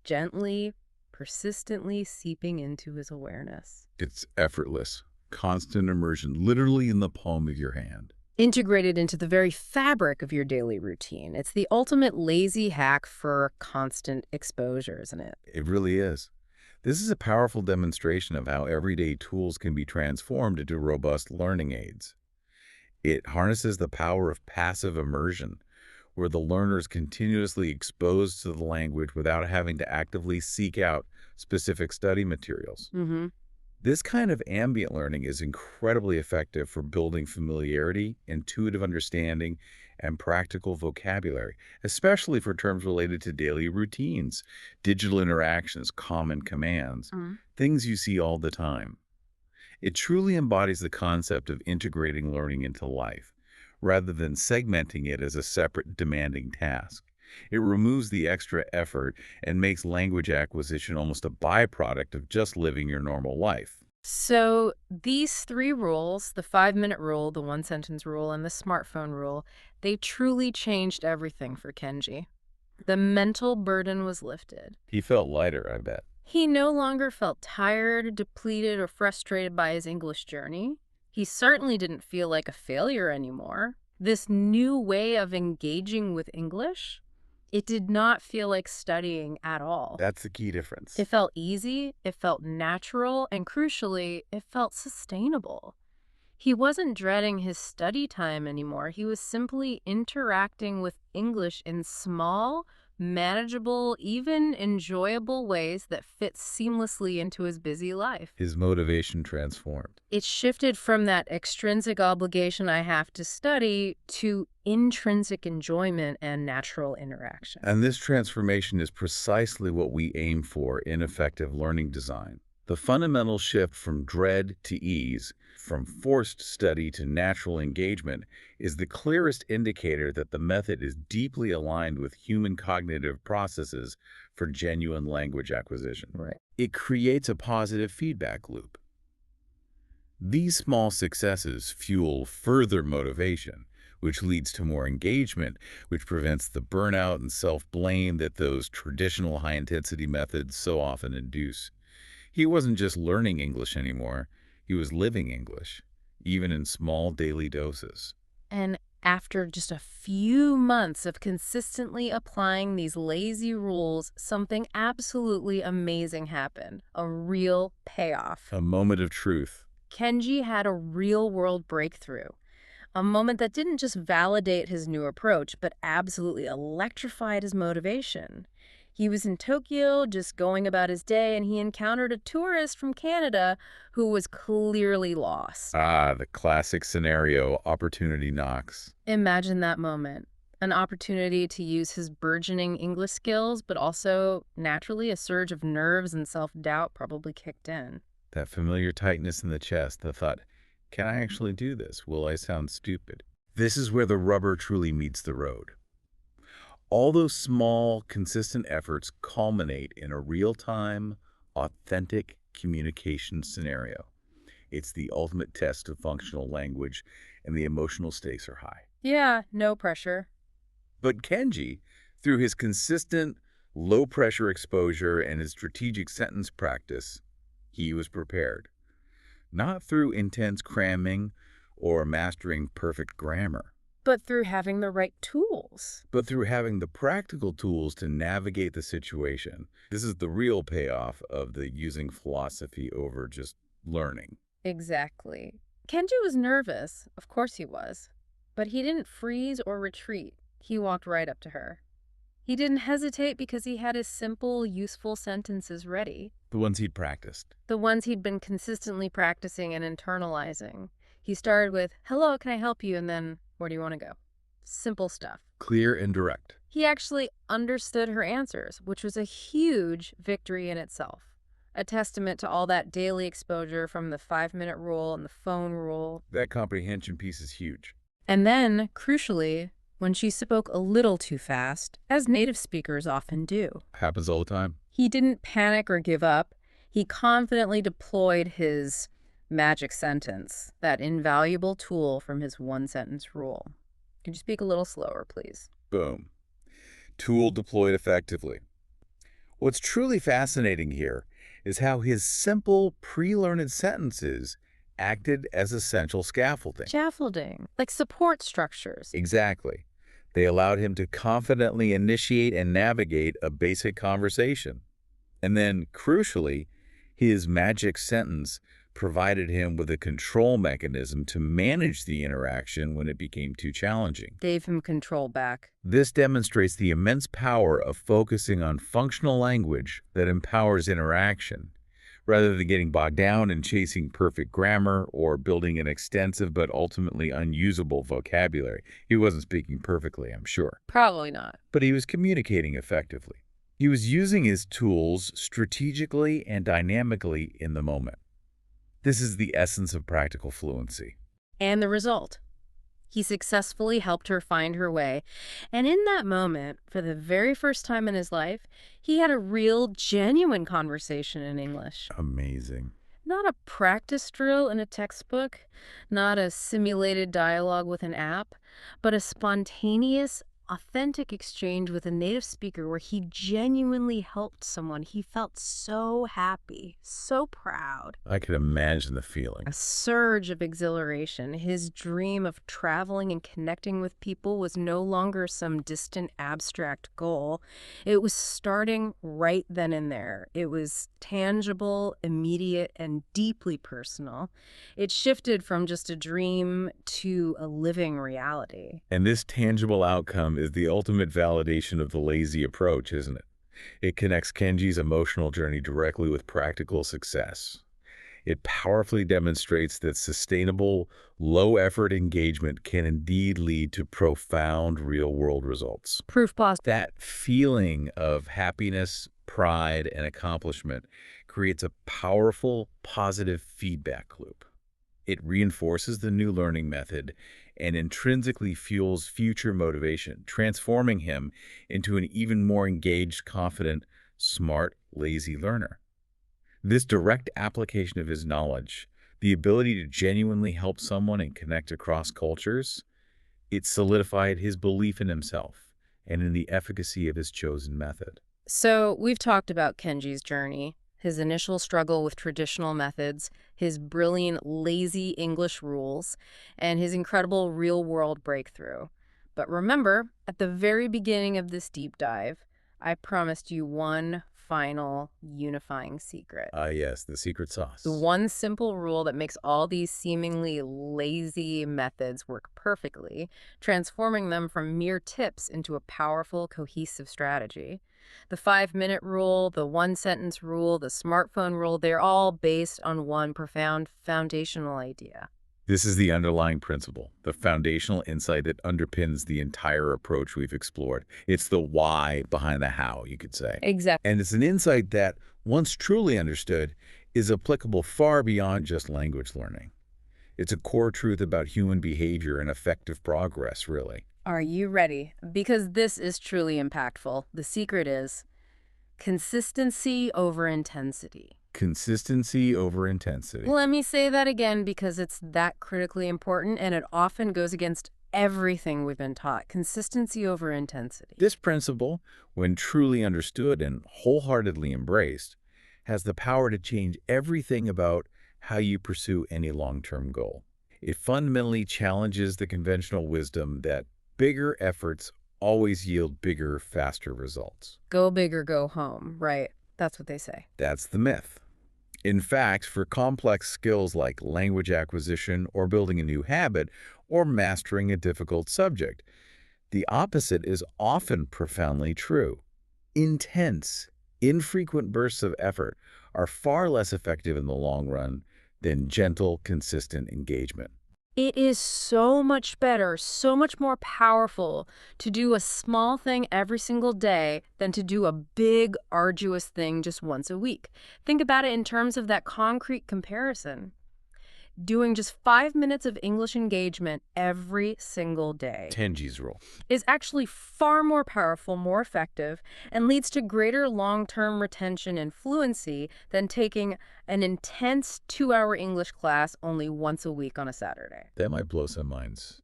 gently, persistently seeping into his awareness. It's effortless, constant immersion, literally in the palm of your hand. Integrated into the very fabric of your daily routine. It's the ultimate lazy hack for constant exposure, isn't it? It really is. This is a powerful demonstration of how everyday tools can be transformed into robust learning aids. It harnesses the power of passive immersion, where the learner is continuously exposed to the language without having to actively seek out specific study materials. Mm-hmm. This kind of ambient learning is incredibly effective for building familiarity, intuitive understanding, and practical vocabulary, especially for terms related to daily routines, digital interactions, common commands, things you see all the time. It truly embodies the concept of integrating learning into life, rather than segmenting it as a separate demanding task. It removes the extra effort and makes language acquisition almost a byproduct of just living your normal life. So these three rules, the 5-minute rule, the one-sentence rule, and the smartphone rule, they truly changed everything for Kenji. The mental burden was lifted. He felt lighter, I bet. He no longer felt tired, depleted, or frustrated by his English journey. He certainly didn't feel like a failure anymore. This new way of engaging with English, it did not feel like studying at all. That's the key difference. It felt easy, it felt natural, and crucially, it felt sustainable. He wasn't dreading his study time anymore. He was simply interacting with English in small, manageable, even enjoyable ways that fit seamlessly into his busy life. His motivation transformed. It shifted from that extrinsic obligation I have to study to intrinsic enjoyment and natural interaction. And this transformation is precisely what we aim for in effective learning design. The fundamental shift from dread to ease, from forced study to natural engagement, is the clearest indicator that the method is deeply aligned with human cognitive processes for genuine language acquisition. Right. It creates a positive feedback loop. These small successes fuel further motivation, which leads to more engagement, which prevents the burnout and self-blame that those traditional high-intensity methods so often induce. He wasn't just learning English anymore, he was living English, even in small daily doses. And after just a few months of consistently applying these lazy rules, something absolutely amazing happened. A real payoff. A moment of truth. Kenji had a real-world breakthrough. A moment that didn't just validate his new approach, but absolutely electrified his motivation. He was in Tokyo, just going about his day, and he encountered a tourist from Canada who was clearly lost. Ah, the classic scenario, opportunity knocks. Imagine that moment. An opportunity to use his burgeoning English skills, but also, naturally, a surge of nerves and self-doubt probably kicked in. That familiar tightness in the chest, the thought, can I actually do this? Will I sound stupid? This is where the rubber truly meets the road. All those small, consistent efforts culminate in a real-time, authentic communication scenario. It's the ultimate test of functional language, and the emotional stakes are high. Yeah, no pressure. But Kenji, through his consistent, low-pressure exposure and his strategic sentence practice, he was prepared. not through intense cramming or mastering perfect grammar, But through having the right tools. but through having the practical tools to navigate the situation. This is the real payoff of the using philosophy over just learning. Exactly. Kenji was nervous. Of course he was. But he didn't freeze or retreat. He walked right up to her. He didn't hesitate because he had his simple, useful sentences ready. The ones he'd practiced. The ones he'd been consistently practicing and internalizing. He started with, "Hello, can I help you?" and then, "Where do you want to go?" Simple stuff. Clear and direct. He actually understood her answers, which was a huge victory in itself. A testament to all that daily exposure from the 5-minute rule and the phone rule. That comprehension piece is huge. And then, crucially, when she spoke a little too fast, as native speakers often do, Happens all the time. he didn't panic or give up. He confidently deployed his magic sentence, that invaluable tool from his one-sentence rule. Could you speak a little slower, please? Boom. Tool deployed effectively. What's truly fascinating here is how his simple, pre-learned sentences acted as essential scaffolding. Scaffolding, like support structures. Exactly. They allowed him to confidently initiate and navigate a basic conversation. And then, crucially, his magic sentence provided him with a control mechanism to manage the interaction when it became too challenging. Gave him control back. This demonstrates the immense power of focusing on functional language that empowers interaction, rather than getting bogged down in chasing perfect grammar or building an extensive but ultimately unusable vocabulary. He wasn't speaking perfectly, I'm sure, Probably not. but he was communicating effectively. He was using his tools strategically and dynamically in the moment. This is the essence of practical fluency. And the result? He successfully helped her find her way. And in that moment, for the very first time in his life, he had a real, genuine conversation in English. Amazing. Not a practice drill in a textbook, not a simulated dialogue with an app, but a spontaneous, authentic exchange with a native speaker where he genuinely helped someone. He felt so happy, so proud. I could imagine the feeling. A surge of exhilaration. His dream of traveling and connecting with people was no longer some distant abstract goal. It was starting right then and there. It was tangible, immediate, and deeply personal. It shifted from just a dream to a living reality. And this tangible outcome is the ultimate validation of the lazy approach, isn't it? It connects Kenji's emotional journey directly with practical success. It powerfully demonstrates that sustainable, low-effort engagement can indeed lead to profound real-world results. Proof positive. That feeling of happiness, pride, and accomplishment creates a powerful, positive feedback loop. It reinforces the new learning method and intrinsically fuels future motivation, transforming him into an even more engaged, confident, smart, lazy learner. This direct application of his knowledge, the ability to genuinely help someone and connect across cultures, it solidified his belief in himself and in the efficacy of his chosen method. So we've talked about Kenji's journey, his initial struggle with traditional methods, his brilliant, lazy English rules, and his incredible real-world breakthrough. But remember, at the very beginning of this deep dive, I promised you one final unifying secret. Yes, the secret sauce. The one simple rule that makes all these seemingly lazy methods work perfectly, transforming them from mere tips into a powerful, cohesive strategy. The 5-minute rule, the one-sentence rule, the smartphone rule, they're all based on one profound foundational idea. This is the underlying principle, the foundational insight that underpins the entire approach we've explored. It's the why behind the how, you could say. Exactly. And it's an insight that, once truly understood, is applicable far beyond just language learning. It's a core truth about human behavior and effective progress, really. Are you ready? Because this is truly impactful. The secret is consistency over intensity. Consistency over intensity. Let me say that again because it's that critically important and it often goes against everything we've been taught. Consistency over intensity. This principle, when truly understood and wholeheartedly embraced, has the power to change everything about how you pursue any long-term goal. It fundamentally challenges the conventional wisdom that bigger efforts always yield bigger, faster results. Go big or go home, right? That's what they say. That's the myth. In fact, for complex skills like language acquisition or building a new habit or mastering a difficult subject, the opposite is often profoundly true. Intense, infrequent bursts of effort are far less effective in the long run than gentle, consistent engagement. It is so much better, so much more powerful to do a small thing every single day than to do a big, arduous thing just once a week. Think about it in terms of that concrete comparison. Doing just 5 minutes of English engagement every single day Tenji's rule. is actually far more powerful, more effective, and leads to greater long-term retention and fluency than taking an intense 2-hour English class only once a week on a Saturday. That might blow some minds.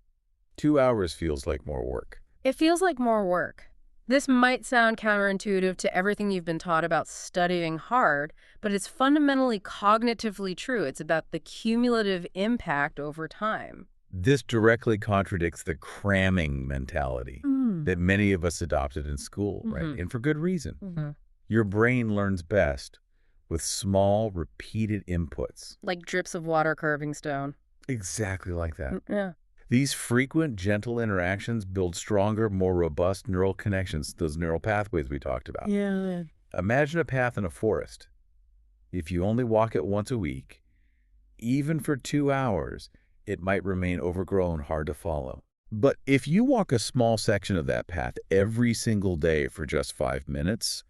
2 hours feels like more work. It feels like more work. This might sound counterintuitive to everything you've been taught about studying hard, but it's fundamentally cognitively true. It's about the cumulative impact over time. This directly contradicts the cramming mentality that many of us adopted in school, right? And for good reason. Your brain learns best with small, repeated inputs. Like drips of water curving stone. Exactly like that. Yeah. These frequent, gentle interactions build stronger, more robust neural connections, those neural pathways we talked about. Yeah. Imagine a path in a forest. If you only walk it once a week, even for 2 hours, it might remain overgrown, hard to follow. But if you walk a small section of that path every single day for just 5 minutes,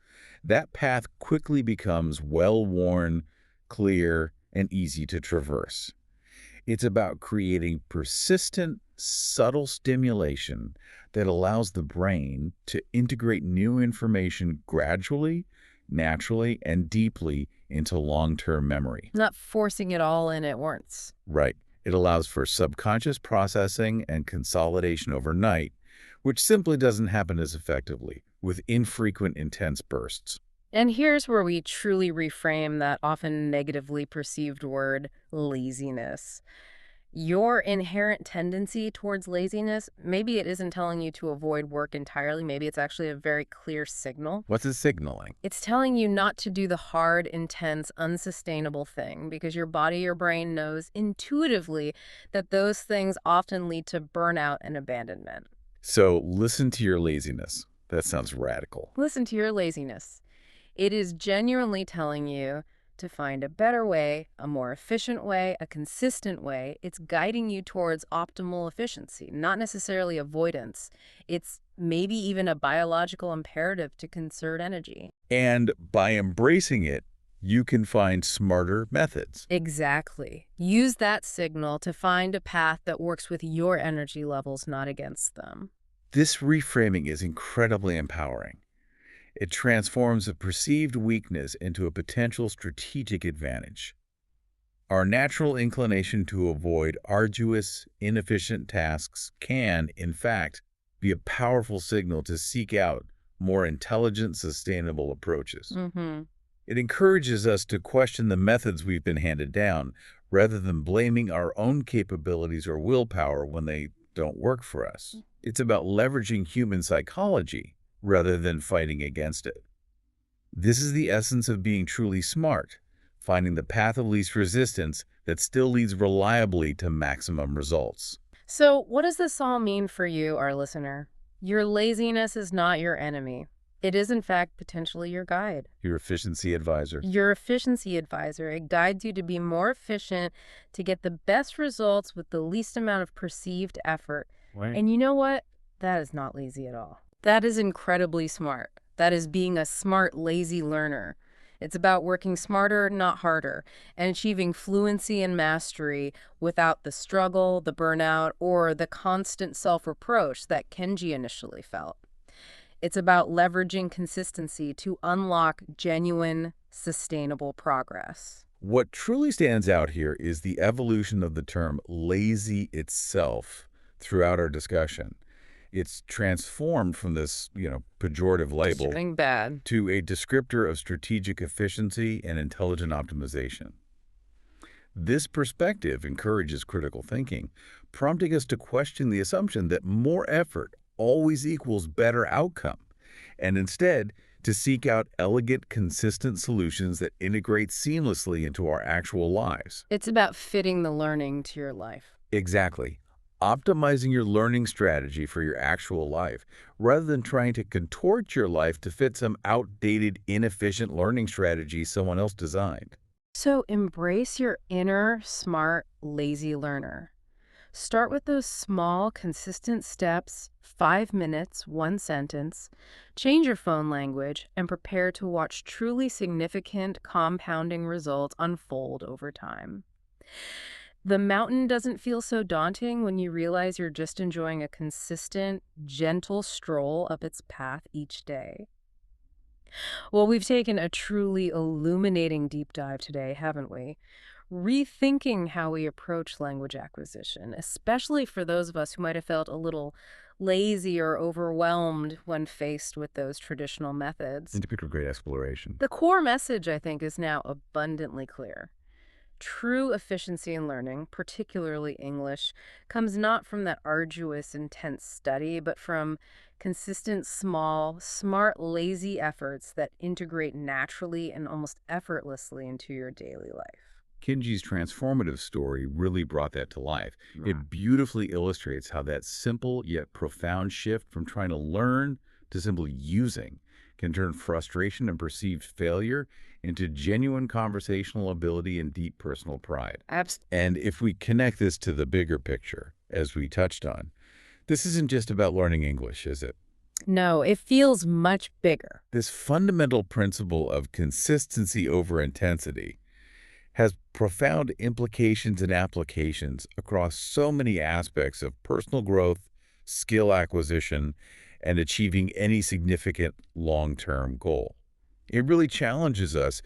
that path quickly becomes well-worn, clear, and easy to traverse. It's about creating persistent, subtle stimulation that allows the brain to integrate new information gradually, naturally, and deeply into long-term memory. Not forcing it all in at once. Right. It allows for subconscious processing and consolidation overnight, which simply doesn't happen as effectively with infrequent, intense bursts. And here's where we truly reframe that often negatively perceived word, laziness. Your inherent tendency towards laziness, maybe it isn't telling you to avoid work entirely. Maybe it's actually a very clear signal. What's it signaling? It's telling you not to do the hard, intense, unsustainable thing because your body, your brain knows intuitively that those things often lead to burnout and abandonment. So listen to your laziness. That sounds radical. Listen to your laziness. It is genuinely telling you to find a better way, a more efficient way, a consistent way. It's guiding you towards optimal efficiency, not necessarily avoidance. It's maybe even a biological imperative to conserve energy. And by embracing it, you can find smarter methods. Exactly. Use that signal to find a path that works with your energy levels, not against them. This reframing is incredibly empowering. It transforms a perceived weakness into a potential strategic advantage. Our natural inclination to avoid arduous, inefficient tasks can, in fact, be a powerful signal to seek out more intelligent, sustainable approaches. It encourages us to question the methods we've been handed down, rather than blaming our own capabilities or willpower when they don't work for us. It's about leveraging human psychology rather than fighting against it. This is the essence of being truly smart, finding the path of least resistance that still leads reliably to maximum results. So what does this all mean for you, our listener? Your laziness is not your enemy. It is, in fact, potentially your guide. Your efficiency advisor. Your efficiency advisor. It guides you to be more efficient, to get the best results with the least amount of perceived effort. Right. And you know what? That is not lazy at all. That is incredibly smart. That is being a smart, lazy learner. It's about working smarter, not harder, and achieving fluency and mastery without the struggle, the burnout, or the constant self-reproach that Kenji initially felt. It's about leveraging consistency to unlock genuine, sustainable progress. What truly stands out here is the evolution of the term lazy itself throughout our discussion. It's transformed from this, pejorative label Doing bad. to a descriptor of strategic efficiency and intelligent optimization. This perspective encourages critical thinking, prompting us to question the assumption that more effort always equals better outcome, and instead to seek out elegant, consistent solutions that integrate seamlessly into our actual lives. It's about fitting the learning to your life. Exactly. Optimizing your learning strategy for your actual life, rather than trying to contort your life to fit some outdated, inefficient learning strategy someone else designed. So embrace your inner, smart, lazy learner. Start with those small, consistent steps, 5 minutes, one sentence. Change your phone language and prepare to watch truly significant compounding results unfold over time. The mountain doesn't feel so daunting when you realize you're just enjoying a consistent, gentle stroll up its path each day. Well, we've taken a truly illuminating deep dive today, haven't we? Rethinking how we approach language acquisition, especially for those of us who might have felt a little lazy or overwhelmed when faced with those traditional methods. Indicator of great exploration. The core message, I think, is now abundantly clear. True efficiency in learning, particularly English, comes not from that arduous, intense study, but from consistent, small, smart, lazy efforts that integrate naturally and almost effortlessly into your daily life. Kinji's transformative story really brought that to life. Yeah. It beautifully illustrates how that simple yet profound shift from trying to learn to simply using can turn frustration and perceived failure into genuine conversational ability and deep personal pride. Absolutely. And if we connect this to the bigger picture, as we touched on, this isn't just about learning English, is it? No, it feels much bigger. This fundamental principle of consistency over intensity has profound implications and applications across so many aspects of personal growth, skill acquisition, and achieving any significant long-term goal. It really challenges us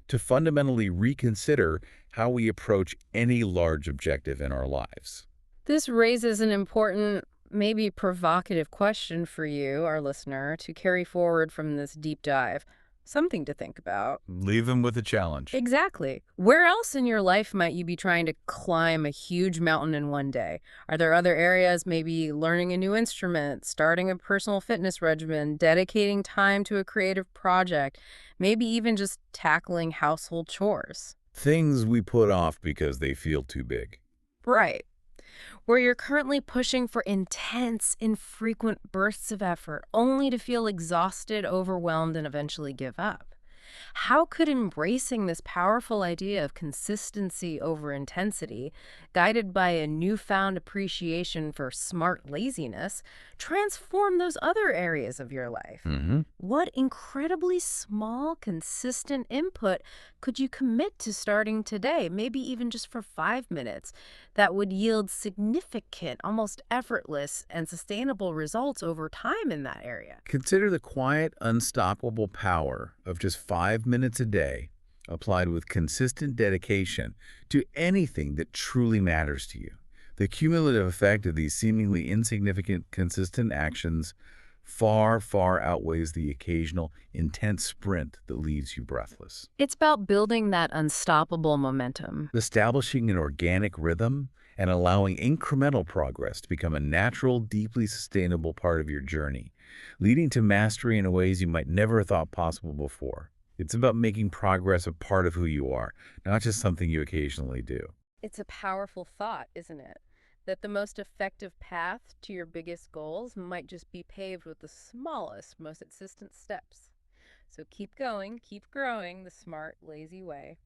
to fundamentally reconsider how we approach any large objective in our lives. This raises an important, maybe provocative question for you, our listener, to carry forward from this deep dive. Something to think about. Leave them with a challenge. Exactly. Where else in your life might you be trying to climb a huge mountain in one day? Are there other areas, maybe learning a new instrument, starting a personal fitness regimen, dedicating time to a creative project, maybe even just tackling household chores? Things we put off because they feel too big. Right. Where you're currently pushing for intense, infrequent bursts of effort, only to feel exhausted, overwhelmed, and eventually give up. How could embracing this powerful idea of consistency over intensity, guided by a newfound appreciation for smart laziness, transform those other areas of your life? Hmm. What incredibly small, consistent input could you commit to starting today, maybe even just for 5 minutes, that would yield significant, almost effortless, and sustainable results over time in that area? Consider the quiet, unstoppable power of just 5 minutes a day applied with consistent dedication to anything that truly matters to you. The cumulative effect of these seemingly insignificant, consistent actions far, far outweighs the occasional, intense sprint that leaves you breathless. It's about building that unstoppable momentum. Establishing an organic rhythm and allowing incremental progress to become a natural, deeply sustainable part of your journey, leading to mastery in ways you might never have thought possible before. It's about making progress a part of who you are, not just something you occasionally do. It's a powerful thought, isn't it? That the most effective path to your biggest goals might just be paved with the smallest, most consistent steps. So keep going, keep growing the smart, lazy way.